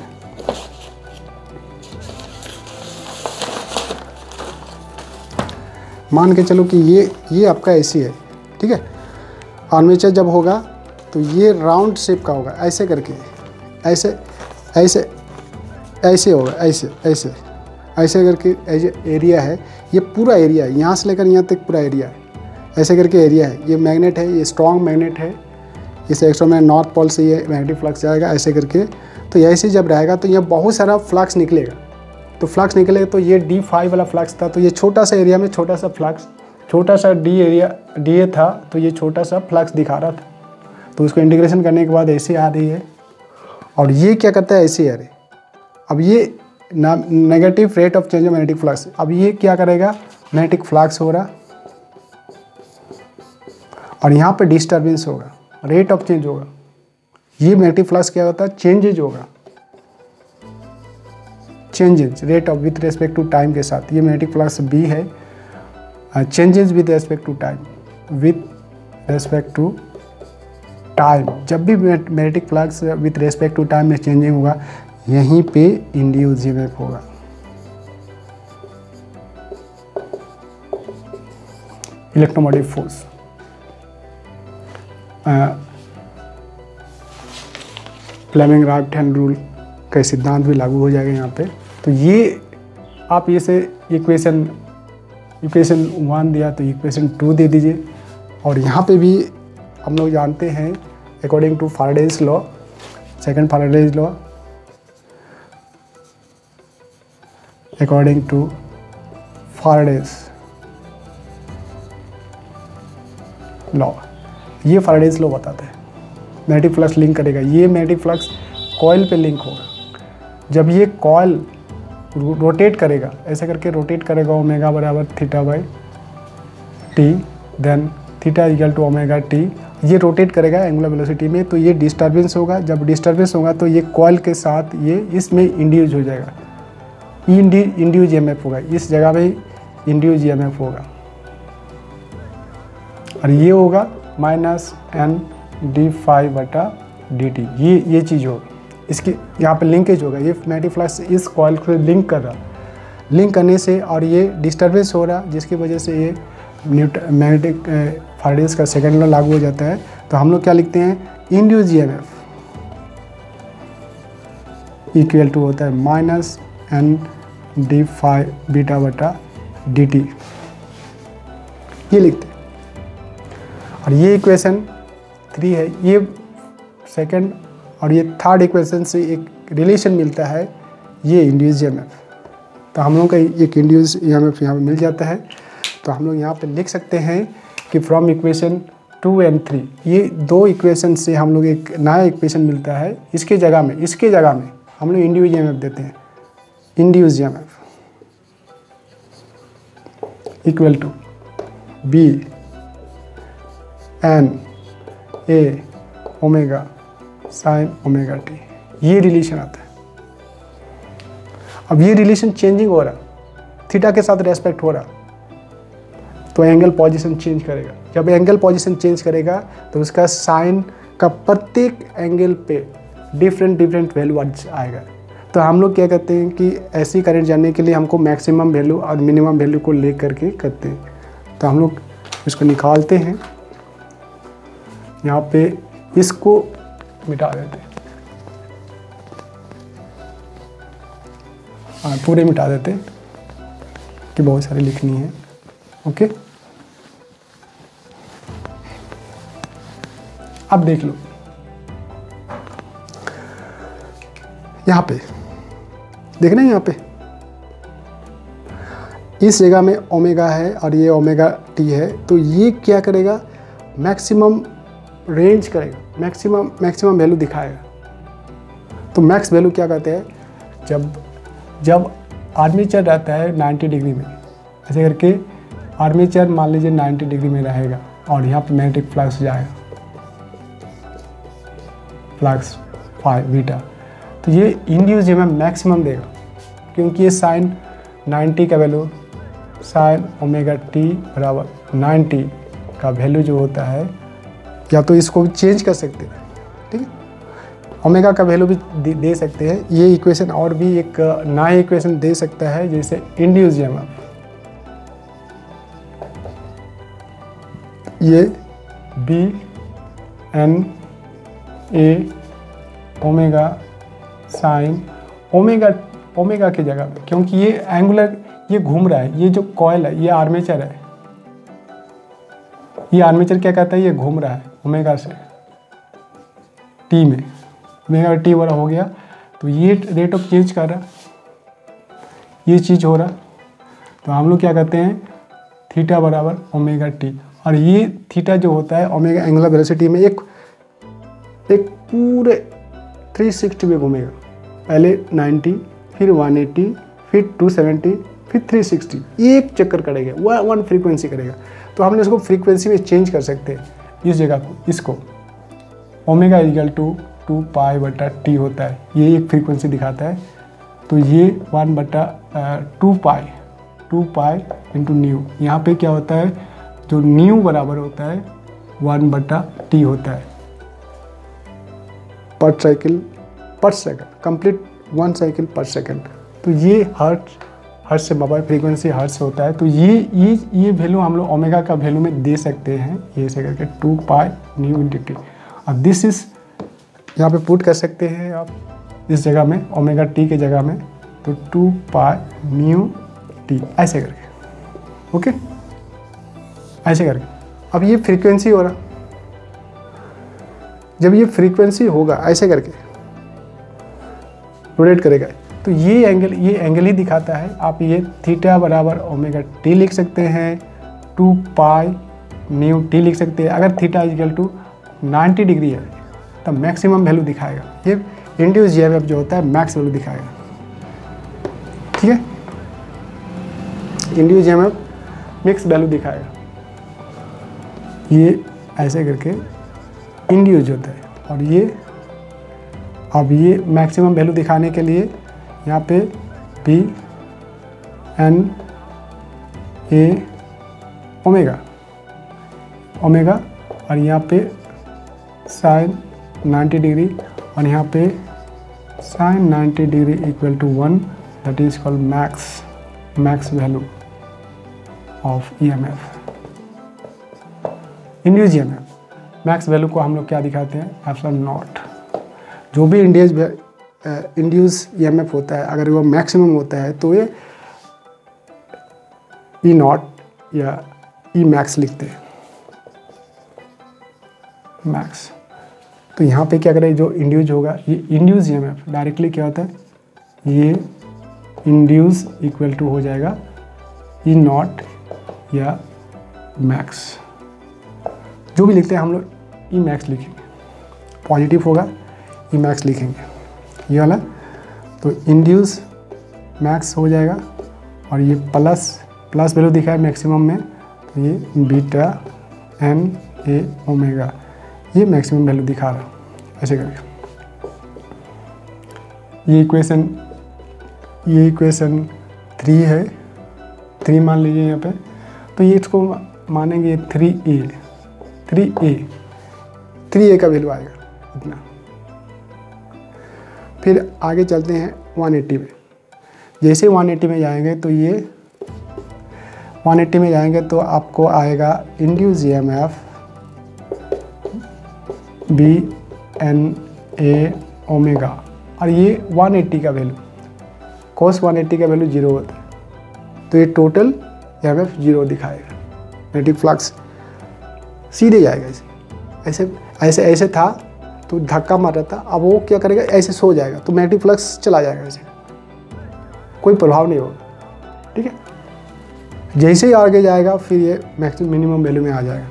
मान के चलो कि ये आपका ऐसी है, ठीक है। आर्मेचर जब होगा तो ये राउंड शेप का होगा, ऐसे करके, ऐसे होगा, ऐसे करके ऐसे एरिया है, ये पूरा एरिया है, यहाँ से लेकर यहाँ तक पूरा एरिया है, ऐसे करके एरिया है। ये मैग्नेट है, ये स्ट्रॉन्ग मैग्नेट है, इस एक्स्ट्रा में नॉर्थ पोल से ये मैग्नेटिक फ्लक्स जाएगा ऐसे करके। तो ऐसे जब रहेगा तो यहाँ बहुत सारा फ्लक्स निकलेगा, तो फ्लक्स निकलेगा, तो ये d5 वाला फ्लक्स था, तो ये छोटा सा एरिया में छोटा सा फ्लक्स, छोटा सा डी था, तो ये छोटा सा फ्लक्स दिखा रहा था। तो उसको इंटीग्रेशन करने के बाद ऐसे आ रही है, और ये क्या करता है, ऐसे आ रही है। अब ये negative rate of change of magnetic flux, अब ये क्या करेगा, मैग्नेटिक फ्लक्स हो रहा और यहाँ पे डिस्टर्बेंस होगा, रेट ऑफ चेंज होगा। ये मैग्नेटिक फ्लक्स क्या होता है, चेंजेज होगा, changes rate of with respect to time के साथ। ये मैग्नेटिक फ्लक्स बी है, changes with respect to time, with respect to time. जब भी magnetic flux with respect to time में चेंजिंग होगा, यहीं पे इंड्यूस ईएमएफ होगा। Electromotive force, Fleming right hand rule का सिद्धांत भी लागू हो जाएगा यहाँ पे। तो ये आप इसे इक्वेशन 1 दिया तो इक्वेशन 2 दे दीजिए। और यहाँ पे भी हम लोग जानते हैं according to Faraday's law, second Faraday's law, according to Faraday's law, ये फैराडेज लॉ बताते हैं मैग्नेटिक फ्लक्स लिंक करेगा। ये मैग्नेटिक फ्लक्स कॉइल पे लिंक होगा। जब ये कॉइल रोटेट करेगा, ऐसे करके रोटेट करेगा, ओमेगा बराबर theta by T, then theta equal to omega T, ये रोटेट करेगा एंगुलर वेलोसिटी में। तो ये डिस्टर्बेंस होगा, जब डिस्टर्बेंस होगा तो ये कॉइल के साथ ये इसमें इंड्यूज हो जाएगा, इंड्यूज ईएमएफ होगा, इस जगह पे इंड्यूज ईएमएफ होगा। और ये होगा माइनस एन d∅/dt, ये चीज़ होगी। इसकी यहाँ पे लिंकेज होगा, ये मैग्नेटिक फ्लक्स इस कॉइल को लिंक कर रहा, लिंक करने से और ये डिस्टर्बेंस हो रहा, जिसकी वजह से ये मैग्नेटिक फैराडेज का सेकंड लॉ लागू हो जाता है। तो हम लोग क्या लिखते हैं, इंड्यूस ईएमएफ इक्वल टू होता है माइनस एन d∅β/dt, ये लिखते हैं। और ये इक्वेशन 3 है, ये सेकंड और ये थर्ड इक्वेशन से एक रिलेशन मिलता है, ये इंड्यूस ईएमएफ। तो हम लोग का एक इंड्यूस ईएमएफ यहाँ पे मिल जाता है। तो हम लोग यहाँ पे लिख सकते हैं कि फ्रॉम इक्वेशन 2 और 3, ये दो इक्वेशन से हम लोग एक नया इक्वेशन मिलता है। इसके जगह में हम लोग इंड्यूस ईएमएफ देते हैं, induce EMF equal to B N A omega sine omega T, ये रिलेशन आता है। अब ये रिलेशन चेंजिंग हो रहा, थीटा के साथ रेस्पेक्ट हो रहा, तो एंगल पोजीशन चेंज करेगा। जब एंगल पोजीशन चेंज करेगा तो उसका साइन का प्रत्येक एंगल पे डिफरेंट वैल्यू आएगा। तो हम लोग क्या करते हैं कि ऐसी करंट जानने के लिए हमको मैक्सिमम वैल्यू और मिनिमम वैल्यू को ले करके करते हैं। तो हम लोग इसको निकालते हैं, यहाँ पे इसको मिटा देते हैं, पूरे मिटा देते हैं कि बहुत सारी लिखनी है। ओके, अब देख लो यहाँ पे, देखना यहाँ पे इस जगह में ओमेगा है और ये ओमेगा टी है। तो ये क्या करेगा, मैक्सिमम रेंज करेगा, मैक्सिमम वैल्यू दिखाएगा। तो मैक्स वैल्यू क्या कहते हैं, जब आर्मेचर रहता है 90 डिग्री में, ऐसे करके आर्मेचर मान लीजिए 90 डिग्री में रहेगा और यहाँ पे मैग्नेटिक फ्लक्स जाएगा, फ्लक्स बीटा, तो ये इंड्यूस ईएमएफ मैक्सिमम देगा, क्योंकि ये साइन 90 का वैल्यू, साइन ओमेगा टी बराबर 90 का वैल्यू जो होता है, या तो इसको भी चेंज कर सकते हैं, ठीक है, ओमेगा का वैल्यू भी दे सकते हैं। ये इक्वेशन और भी एक नया इक्वेशन दे सकता है, जैसे इंड्यूस ईएमएफ, ये B N A omega sine omega की जगह पे, क्योंकि ये एंगुलर, ये घूम रहा है, ये जो कॉइल है ये आर्मेचर है, ये आर्मेचर क्या कहता है, ये घूम रहा है ओमेगा से टी में, ओमेगा टी वाला हो गया। तो ये रेट ऑफ चेंज कर रहा, ये चीज़ हो रहा, तो हम लोग क्या कहते हैं थीटा बराबर ओमेगा टी। और ये थीटा जो होता है ओमेगा एंगुलर वेलोसिटी में एक पूरे 360 में घूमेगा, पहले 90, फिर 180, फिर 270, फिर 360, एक चक्कर करेगा, वन फ्रीक्वेंसी करेगा। तो हम इसको फ्रीक्वेंसी में चेंज कर सकते हैं इस जगह को, इसको ओमेगा इक्वल टू 2π/t होता है, ये एक फ्रीक्वेंसी दिखाता है। तो ये 1/2π इंटू न्यू, यहाँ पे क्या होता है जो न्यू बराबर होता है 1/t होता है पर साइकिल पर सेकंड, कंप्लीट 1 साइकिल पर सेकंड। तो ये हर्ट्ज से मोबाइल फ्रीक्वेंसी हर्ट्ज होता है। तो ये वैल्यू हम लोग ओमेगा का वैल्यू में दे सकते हैं, ये ऐसे करके 2π न्यू इंटू टी। अब दिस इज यहाँ पे पुट कर सकते हैं आप इस जगह में ओमेगा टी के जगह में, तो 2π न्यू टी ऐसे करके, ओके ऐसे करके। अब ये फ्रीक्वेंसी हो रहा, जब ये फ्रीक्वेंसी होगा ऐसे करके रोटेट करेगा, तो ये एंगल ही दिखाता है। आप ये थीटा बराबर ओमेगा टी लिख सकते हैं, 2π न्यू टी लिख सकते हैं। अगर थीटा इक्वल टू 90 डिग्री है तब मैक्सिमम वैल्यू दिखाएगा। ये इंड्यूस जीएमएफ जो होता है मैक्स वैल्यू दिखाएगा, ठीक है। इंड्यूस जीएमएफ मिक्स वैल्यू दिखाएगा, ये ऐसे करके इंड्यूस होता है। और ये अब ये मैक्सिमम वैल्यू दिखाने के लिए यहाँ पे P N A ओमेगा और यहाँ पे साइन 90 डिग्री और यहाँ पे sine 90 degree equal to 1, that is called max value of EMF, induce EMF। Max value को हम लोग क्या दिखाते हैं एप्सिलॉन नॉट। जो भी इंड्यूस EMF होता है अगर वो मैक्सिमम होता है तो ये E नॉट या E मैक्स लिखते हैं, मैक्स। तो यहाँ पे क्या करें, जो इंड्यूस होगा ये इंड्यूस EMF डायरेक्टली क्या होता है, ये इंड्यूस इक्वल टू हो जाएगा E नॉट या मैक्स, जो भी लिखते हैं हम लोग E मैक्स लिखेंगे, पॉजिटिव होगा E मैक्स लिखेंगे ये वाला। तो इंड्यूस मैक्स हो जाएगा और ये प्लस वैल्यू दिखा है मैक्सिमम में, तो ये बीटा एन ए ओमेगा, ये मैक्सिमम वैल्यू दिखा रहा ऐसे करके। ये इक्वेशन 3 है, 3 मान लीजिए यहाँ पे। तो ये इसको मानेंगे 3a का वैल्यू आएगा इतना। फिर आगे चलते हैं 180 में। जैसे 180 में जाएंगे तो ये 180 में जाएंगे तो आपको आएगा इंड्यूस EMF BNA ओमेगा और ये 180 का वैल्यू, cos 180 का वैल्यू 0 होता है, तो ये टोटल EMF 0 दिखाएगा। मैग्नेटिक फ्लक्स सीधे जाएगा ऐसे था तो धक्का मार रहा था, अब वो क्या करेगा ऐसे सो जाएगा तो मैग्नेटिक फ्लक्स चला जाएगा, ऐसे कोई प्रभाव नहीं होगा, ठीक है। जैसे ही आगे जाएगा फिर ये मैक्सिमम मिनिमम वैल्यू में आ जाएगा।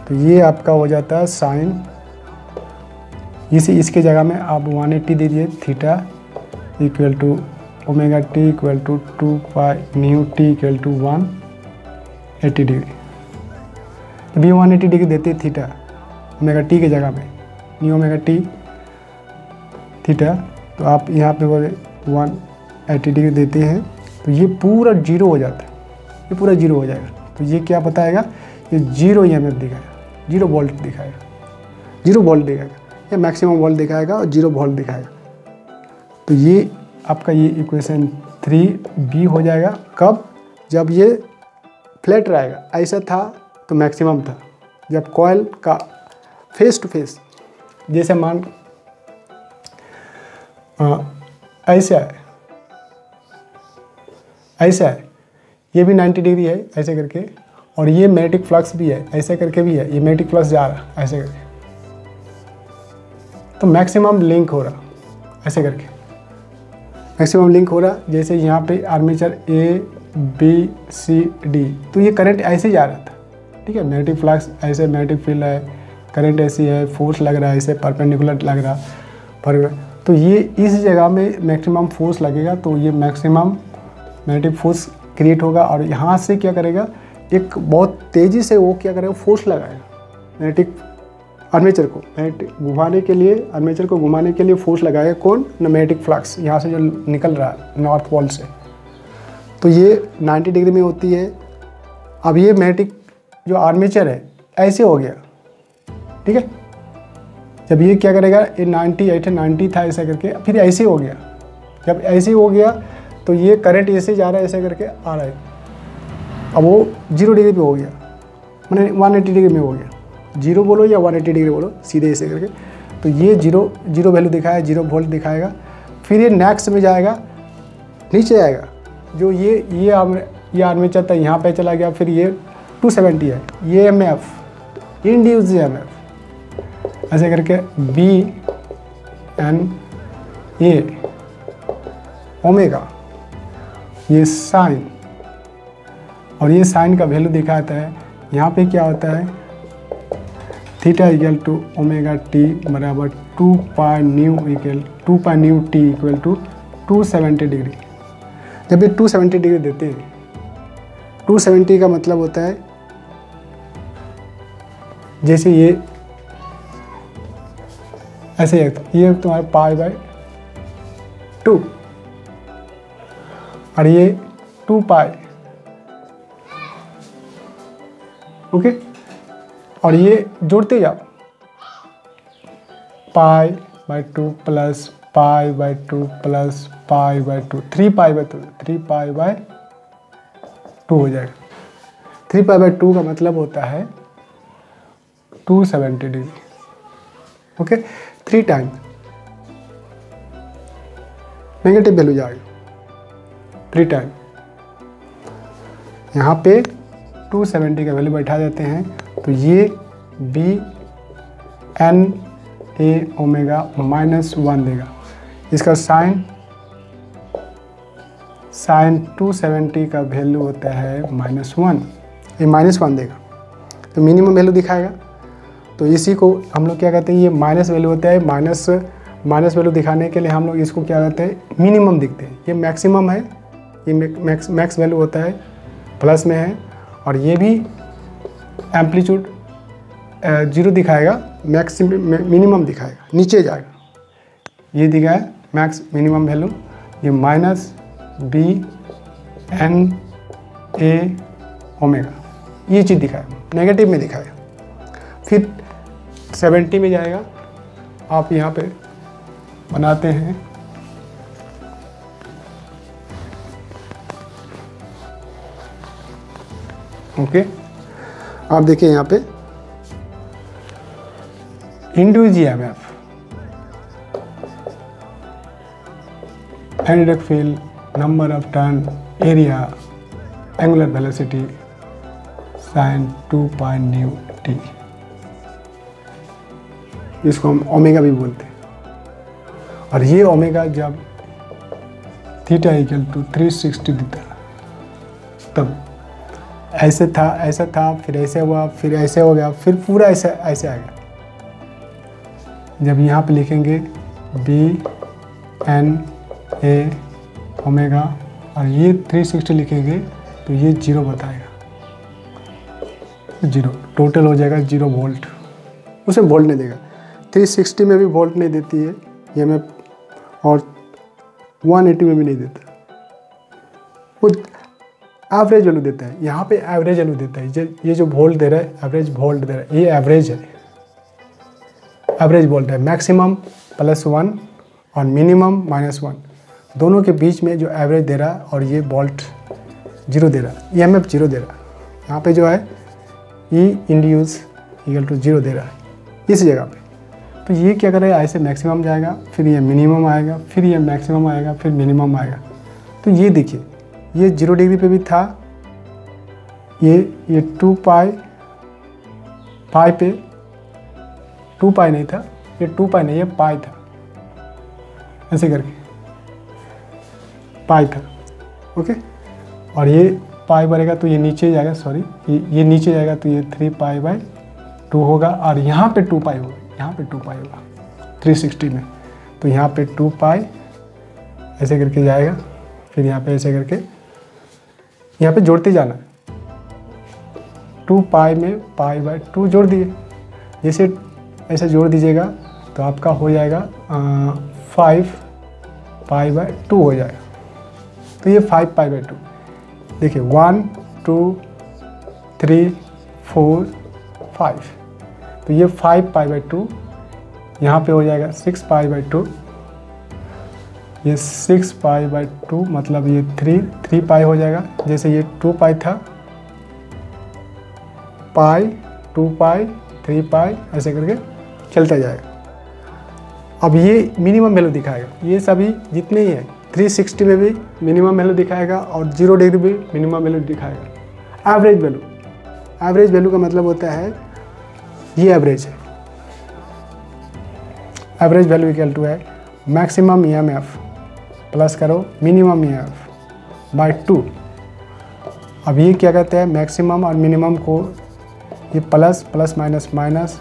तो ये आपका हो जाता है साइन, इसके जगह में आप 180 दीजिए, theta equal to omega T equal to 2π nu T equal to 180 degree. अभी 180 डिग्री देते हैं थीटा ओमेगा टी के जगह में, न्यू ओमेगा टी थीटा, तो आप यहाँ पे बोले 180 डिग्री देते हैं तो ये पूरा 0 हो जाता है, ये पूरा 0 हो जाएगा। तो ये क्या बताएगा, ये 0 EMF दिखाएगा, 0 वोल्ट दिखाएगा, 0 वोल्ट दिखाएगा, या मैक्सिमम वोल्ट दिखाएगा और 0 वोल्ट दिखाएगा। तो ये आपका ये इक्वेशन 3b हो जाएगा। कब, जब ये फ्लैट रहेगा, ऐसा था तो मैक्सिमम था। जब कॉइल का फेस टू फेस, जैसे मान ऐसा है, ये भी 90 डिग्री है ऐसे करके, और ये मैग्नेटिक फ्लक्स भी है ऐसे करके भी है, ये मैग्नेटिक फ्लक्स जा रहा है ऐसे करके, तो मैक्सिमम लिंक हो रहा ऐसे करके। मैक्सिमम लिंक हो रहा। जैसे यहाँ पे आर्मेचर ABCD, तो ये करंट ऐसे जा रहा था, ठीक है। मैग्नेटिक फ्लक्स ऐसे, मैग्नेटिक फील्ड है, करंट ऐसी है, फोर्स लग रहा है ऐसे परपेंडिकुलर लग रहा पर, तो ये इस जगह में मैक्सिमम फोर्स लगेगा, तो ये मैक्सिमम मैग्नेटिक फोर्स क्रिएट होगा। और यहाँ से क्या करेगा, एक बहुत तेज़ी से वो क्या करेगा, फोर्स लगाएगा मैग्नेटिक आर्मेचर को, घुमाने के लिए, आर्मेचर को घुमाने के लिए फोर्स लगाएगा कौन, मैग्नेटिक फ्लक्स यहाँ से जो निकल रहा है नॉर्थ पोल से। तो ये 90 डिग्री में होती है। अब ये मैग्नेटिक जो आर्मेचर है ऐसे हो गया, ठीक है। जब ये क्या करेगा, ये 90 था ऐसा करके, फिर ऐसे हो गया। जब ऐसे हो गया तो ये करंट ऐसे जा रहा है, ऐसे करके आ रहा है। अब वो 0 डिग्री पे हो गया, मैंने 180 डिग्री में हो गया। 0 बोलो या 180 डिग्री बोलो, सीधे ऐसे करके। तो ये 0 वैल्यू दिखाया, 0 वोल्ट दिखाएगा। फिर ये नेक्स्ट में जाएगा, नीचे आएगा। जो ये आर्मेचर था यहाँ पे चला गया, फिर ये 270 है, ये EMF, इंड्यूस्ड EMF ऐसे करके BNA ओमेगा, ये साइन, और ये साइन का वैल्यू दिखाता है। यहाँ पे क्या होता है, theta equal to omega T बराबर 2 pi nu T equal to 270 degree. जब ये 270 डिग्री देते हैं, 270 का मतलब होता है जैसे ये ऐसे ये तुम्हारा π/2 और ये 2 पाई, ओके। और ये जोड़ते जाओ, π/2 प्लस π/2 प्लस π/2, 3π/2 हो जाएगा। 3π/2 का मतलब होता है 270 degree, okay. 3 time negative value जाएगा, 3 टाइम। यहाँ पे 270 का वैल्यू बैठा देते हैं, तो ये BNA ओमेगा -1 देगा। इसका साइन 270 का वैल्यू होता है -1, ये -1 देगा, तो मिनिमम वैल्यू दिखाएगा। तो इसी को हम लोग क्या कहते हैं, ये माइनस वैल्यू होता है। माइनस वैल्यू दिखाने के लिए हम लोग इसको क्या कहते हैं, मिनिमम दिखते हैं। ये मैक्सिमम है, ये मैक्स वैल्यू होता है, प्लस में है। और ये भी एम्पलीट्यूड 0 दिखाएगा, मिनिमम दिखाएगा, नीचे जाएगा। ये दिखाया मैक्स मिनिमम वैल्यू, ये BNA ओमेगा, ये चीज़ दिखाएगा, नेगेटिव में दिखाएगा। फिर 70 में जाएगा, आप यहाँ पे बनाते हैं, ओके। आप देखिए यहाँ पे induced EMF, magnetic field, number of turn, area, angular velocity, sine 2 pi nu T, इसको हम ओमेगा भी बोलते हैं। और ये ओमेगा जब थीटा इक्वल टू 360 देता तब ऐसे था, फिर ऐसे हुआ, फिर ऐसे हो गया, फिर पूरा ऐसे आएगा। जब यहाँ पे लिखेंगे BNA ओमेगा और ये 360 लिखेंगे तो ये 0 बताएगा, 0 टोटल हो जाएगा 0 वोल्ट। उसे वोल्ट नहीं देगा, 360 में भी वोल्ट नहीं देती है ये में, और 180 में भी नहीं देता, वो एवरेज वैल्यू देता है। यहाँ पे एवरेज वैल्यू देता है। ये जो वोल्ट दे रहा है, एवरेज वोल्ट दे रहा है, ये एवरेज है, एवरेज वोल्ट है। मैक्सिमम +1 और मिनिमम -1, दोनों के बीच में जो एवरेज दे रहा है, और ये वोल्ट 0 दे रहा है, EMF 0 दे रहा है। यहाँ पे जो है E इंड्यूस इक्वल टू 0 दे रहा है इस जगह पे। तो ये क्या करेगा, ऐसे मैक्सिमम जाएगा, फिर ये मिनिमम आएगा, फिर ये मैक्सिमम आएगा, फिर मिनिमम आएगा। तो ये देखिए, ये 0 डिग्री पे भी था, ये 2 पाई पे 2 पाई नहीं था, ये 2 पाई नहीं, ये पाई था, ऐसे करके पाई था, ओके। और ये पाई बढ़ेगा तो ये नीचे जाएगा, सॉरी ये नीचे जाएगा तो ये 3π/2 होगा, और यहाँ पे 2π होगा, यहाँ पे 2π होगा 360 में, तो यहाँ पे 2π ऐसे करके जाएगा, फिर यहाँ पे ऐसे करके यहाँ पे जोड़ते जाना है। 2π में π/2 जोड़ दिए, जैसे ऐसे जोड़ दीजिएगा तो आपका हो जाएगा 5π/2 हो जाएगा। तो ये 5π/2 देखिए 1 2 3 4 5, तो ये 5π/2 यहाँ पे हो जाएगा 6π/2, ये 6π/2 मतलब ये 3π हो जाएगा। जैसे ये 2π था, पाई 2π 3π ऐसे करके चलता जाएगा। अब ये मिनिमम वैल्यू दिखाएगा, ये सभी जितने ही हैं 360 में भी मिनिमम वैल्यू दिखाएगा और 0 डिग्री भी मिनिमम वैल्यू दिखाएगा। एवरेज वैल्यू, एवरेज वैल्यू का मतलब होता है ये एवरेज है। एवरेज वैल्यू इक्वल टू है मैक्सिमम EMF प्लस करो मिनिमम EMF बाय 2। अब ये क्या कहते हैं, मैक्सिमम और मिनिमम को ये plus plus minus minus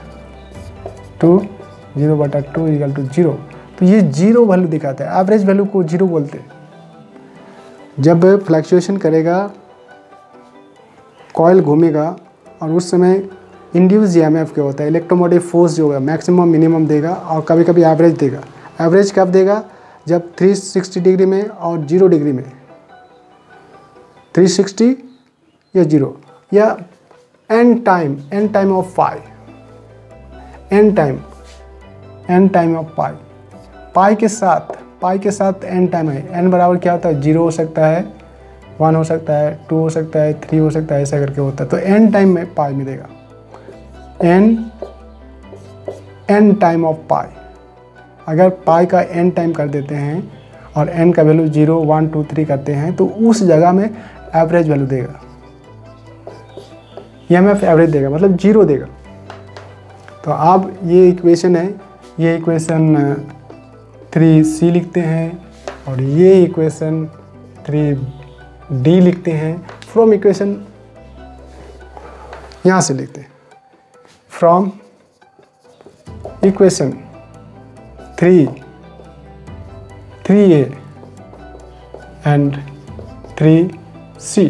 2 0/2 equal to 0, तो ये 0 वैल्यू दिखाता है। एवरेज वैल्यू को 0 बोलते हैं। जब फ्लक्चुएशन करेगा, कॉइल घूमेगा और उस समय इंड्यूस EMF क्या होता है, इलेक्ट्रोमोटिव फोर्स जो होगा मैक्सिमम मिनिमम देगा और कभी कभी एवरेज देगा। एवरेज कब देगा, जब 360 डिग्री में और 0 डिग्री में, 360 या 0 या n time of pi, n time of pi के साथ n टाइम है। n बराबर क्या होता है, 0 हो सकता है, 1 हो सकता है, 2 हो सकता है, 3 हो सकता है, ऐसा करके होता है। तो n टाइम में पाई में देगा, n टाइम ऑफ पाई। अगर पाई का n टाइम कर देते हैं और n का वैल्यू 0 1 2 3 करते हैं तो उस जगह में एवरेज वैल्यू देगा, EMF एवरेज देगा, मतलब 0 देगा। तो आप ये इक्वेशन है, ये इक्वेशन 3C लिखते हैं और ये इक्वेशन 3D लिखते हैं। फ्रॉम इक्वेशन यहाँ से लिखते हैं, from equation 3A and 3C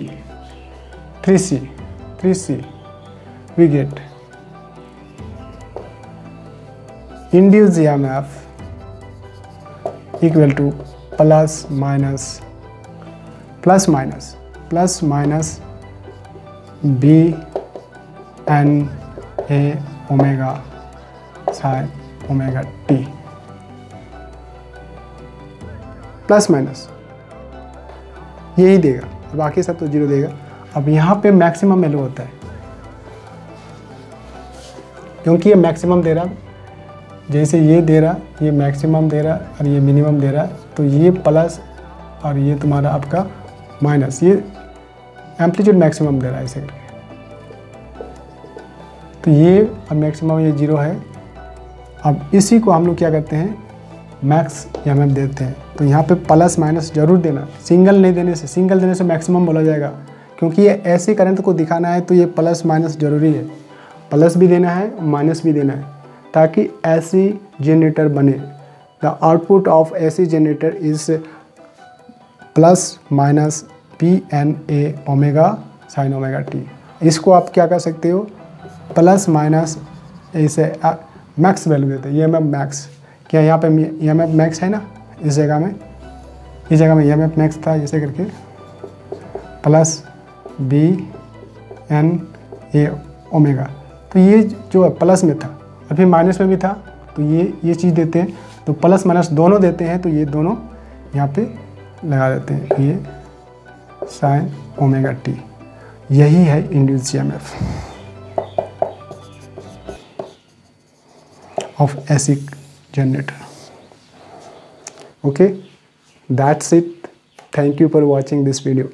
we get induced EMF equal to plus minus B N A omega sin omega t, plus minus यही देगा, बाकी सब तो 0 देगा। अब यहाँ पे मैक्सिमम वैल्यू होता है, क्योंकि ये मैक्सिमम दे रहा, जैसे ये दे रहा, ये मैक्सिमम दे रहा और ये मिनिमम दे रहा, तो ये प्लस और ये तुम्हारा आपका माइनस, ये एम्पलीट्यूड मैक्सिमम दे रहा है ऐसे करके। तो ये अब मैक्सिमम ये 0 है। अब इसी को हम लोग क्या करते हैं, मैक्स EMF देते हैं। तो यहाँ पे प्लस माइनस जरूर देना, सिंगल नहीं देने से, सिंगल देने से मैक्सिमम बोला जाएगा, क्योंकि ये ऐसे करंट को दिखाना है तो ये प्लस माइनस जरूरी है, प्लस भी देना है माइनस भी देना है, ताकि ऐसी जनरेटर बने। द आउटपुट ऑफ ऐसी generator is plus minus PNA omega sine omega T. इसको आप क्या कर सकते हो, प्लस माइनस ऐसे मैक्स वैल्यू देते हैं, EMF मैक्स। क्या यहाँ पे EMF मैक्स है ना, इस जगह में EMF मैक्स था, जैसे करके प्लस BNA ओमेगा। तो ये जो है प्लस में था और फिर माइनस में भी था, तो ये चीज़ देते हैं। तो प्लस माइनस दोनों देते हैं, तो ये दोनों यहाँ पे लगा देते हैं, ये साइन ओमेगा टी। यही है induced EMF of AC generator. Okay, that's it. Thank you for watching this video.